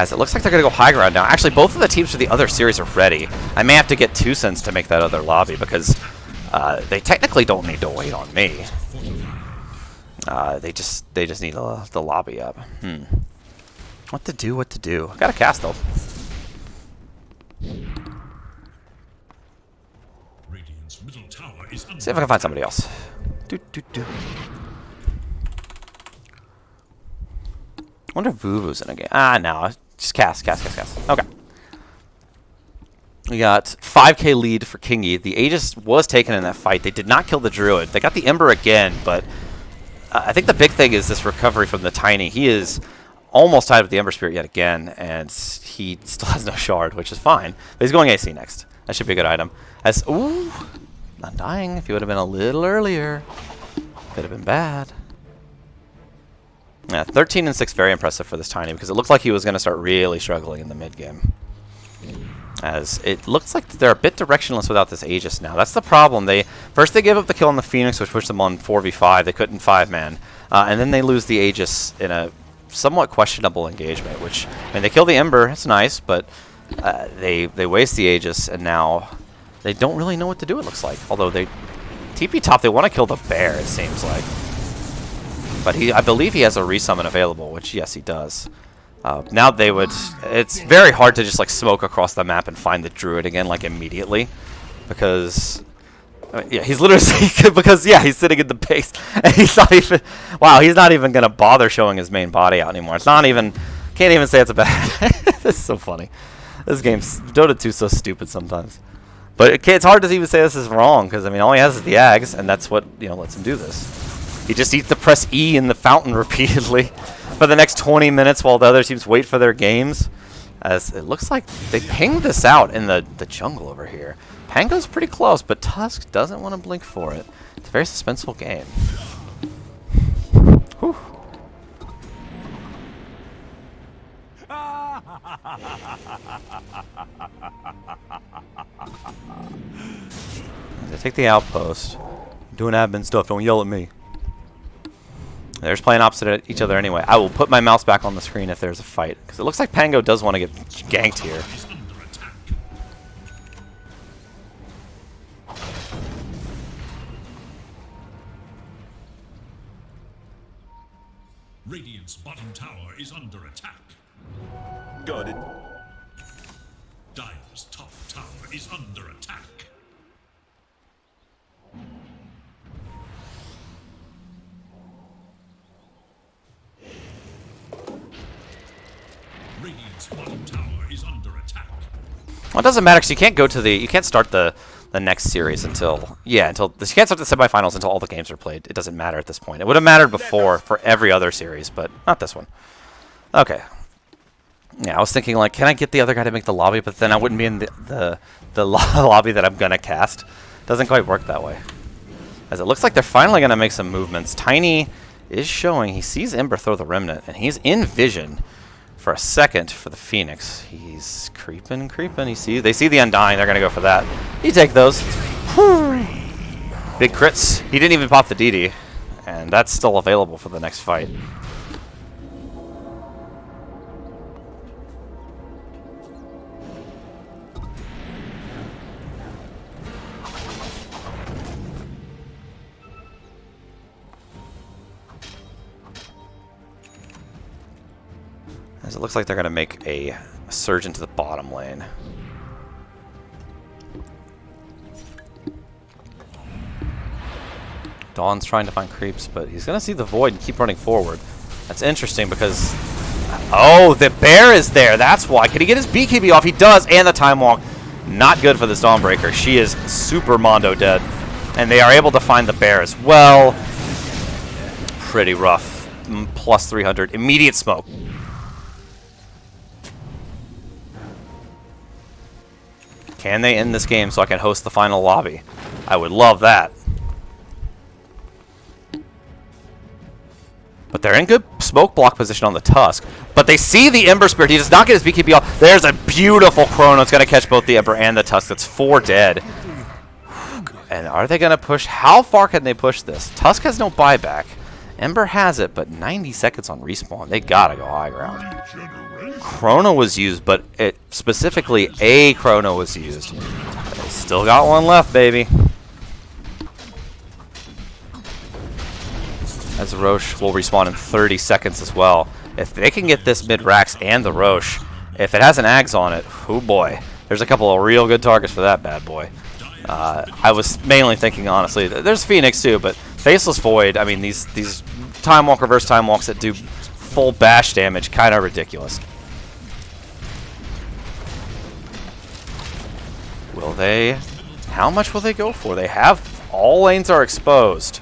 As it looks like they're going to go high ground now. Actually, both of the teams for the other series are ready. I may have to get 2 cents to make that other lobby because they technically don't need to wait on me. They just need the lobby up. What to do? What to do? I got a cast though. Radiant's middle tower is under See if I can find somebody else. I wonder if Vuvu's in a game. Ah, no. Just cast. Okay. We got 5k lead for KNGI. The Aegis was taken in that fight. They did not kill the Druid. They got the Ember again, but I think the big thing is this recovery from the Tiny. He is almost tied with the Ember Spirit yet again, and he still has no shard, which is fine. But he's going AC next. That should be a good item. As ooh, not dying. If he would have been a little earlier, could have been bad. Yeah, 13 and 6, very impressive for this Tiny because it looked like he was going to start really struggling in the mid game. As it looks like they're a bit directionless without this Aegis now. That's the problem. First they gave up the kill on the Phoenix, which pushed them on 4v5. They couldn't 5-man. And then they lose the Aegis in a somewhat questionable engagement, which, I mean, they kill the Ember. It's nice, but they waste the Aegis, and now they don't really know what to do, it looks like. Although they TP top, they want to kill the bear, it seems like. But I believe he has a resummon available, which, yes, he does. Now they would... It's very hard to just, like, smoke across the map and find the Druid again, like, immediately. Because... yeah, he's literally... because, yeah, he's sitting in the base. And he's not even... Wow, he's not even going to bother showing his main body out anymore. It's not even... Can't even say it's a bad... This is so funny. This game's... Dota 2 is so stupid sometimes. But it's hard to even say this is wrong, because, I mean, all he has is the Ags, and that's what, you know, lets him do this. He just needs to press E in the fountain repeatedly for the next 20 minutes while the other teams wait for their games. As it looks like they pinged this out in the jungle over here. Pango's pretty close, but Tusk doesn't want to blink for it. It's a very suspenseful game. Whew. They take the outpost. Doing admin stuff, don't yell at me. They're just playing opposite each other anyway. I will put my mouse back on the screen if there's a fight, because it looks like Pango does want to get ganked here. Radiant's bottom tower is under attack. Got it. Dire's top tower is under attack. Radiant's bottom tower is under attack. Well, it doesn't matter because you can't go to you can't start the next series until you can't start the semifinals until all the games are played. It doesn't matter at this point. It would have mattered before for every other series, but not this one. Okay. Yeah, I was thinking, like, can I get the other guy to make the lobby, but then I wouldn't be in the lobby that I'm gonna cast. Doesn't quite work that way. As it looks like they're finally gonna make some movements. Tiny is showing he sees Ember throw the Remnant, and he's in vision for a second for the Phoenix. He's creeping. They see the Undying. They're gonna go for that. You take those. Whew. Big crits. He didn't even pop the DD, and that's still available for the next fight. As it looks like they're going to make a surge into the bottom lane. Dawn's trying to find creeps, but he's going to see the Void and keep running forward. That's interesting because... Oh, the bear is there. That's why. Can he get his BKB off? He does, and the Time Walk. Not good for this Dawnbreaker. She is super Mondo dead. And they are able to find the bear as well. Pretty rough. Plus 300. Immediate smoke. Can they end this game so I can host the final lobby? I would love that. But they're in good smoke block position on the Tusk. But they see the Ember Spirit. He does not get his BKB off. There's a beautiful Chrono. It's going to catch both the Ember and the Tusk. That's 4 dead. And are they going to push? How far can they push this? Tusk has no buyback. Ember has it, but 90 seconds on respawn. They gotta go high ground. Chrono was used, but specifically a Chrono was used. They still got one left, baby. As the Roche will respawn in 30 seconds as well. If they can get this mid-Rax and the Roche, if it has an Ags on it, oh boy. There's a couple of real good targets for that bad boy. I was mainly thinking, honestly, there's Phoenix too, but Faceless Void, I mean, these Time Walk, reverse Time Walks that do full bash damage, kind of ridiculous. Will they? How much will they go for? They have, all lanes are exposed,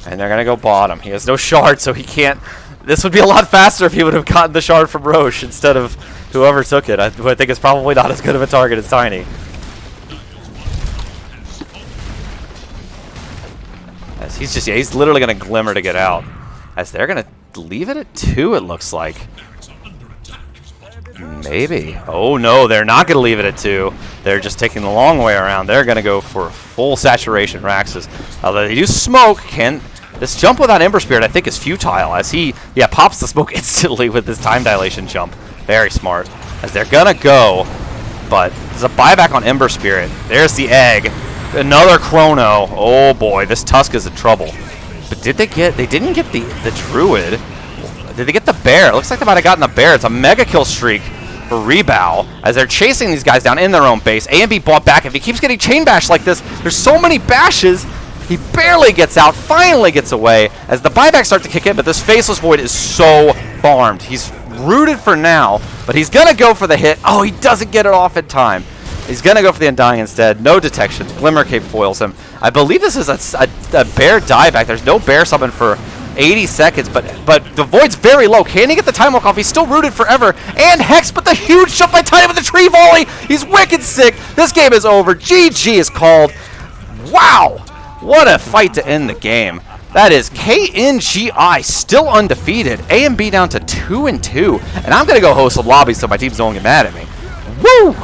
and they're going to go bottom. He has no shard, so he can't. This would be a lot faster if he would have gotten the shard from Roche instead of whoever took it. I think it's probably not as good of a target as Tiny. As he's literally going to glimmer to get out. As they're going to leave it at 2, it looks like. Maybe. Oh no, they're not going to leave it at 2. They're just taking the long way around. They're going to go for full saturation Raxes. Although they do smoke, this jump without Ember Spirit I think is futile as he pops the smoke instantly with this time dilation jump. Very smart. As they're going to go, but there's a buyback on Ember Spirit. There's the egg. Another Chrono. Oh boy, this Tusk is in trouble. But they didn't get the Druid. Did they get the Bear? It looks like they might have gotten the Bear. It's a mega kill streak for Rebow as they're chasing these guys down in their own base. AMB bought back. If he keeps getting chain bashed like this, there's so many bashes. He barely gets out, finally gets away as the buybacks start to kick in, but this Faceless Void is so farmed. He's rooted for now, but he's going to go for the hit. Oh, he doesn't get it off in time. He's going to go for the Undying instead. No detection. Glimmer Cape foils him. I believe this is a Bear dieback. There's no Bear summon for 80 seconds, but the Void's very low. Can he get the time walk off? He's still rooted forever. And Hex, but the huge jump by Tiny with the tree volley. He's wicked sick. This game is over. GG is called. Wow. What a fight to end the game. That is KNGI still undefeated. AMB down to 2-2. And I'm going to go host some lobbies so my teams don't get mad at me. Woo!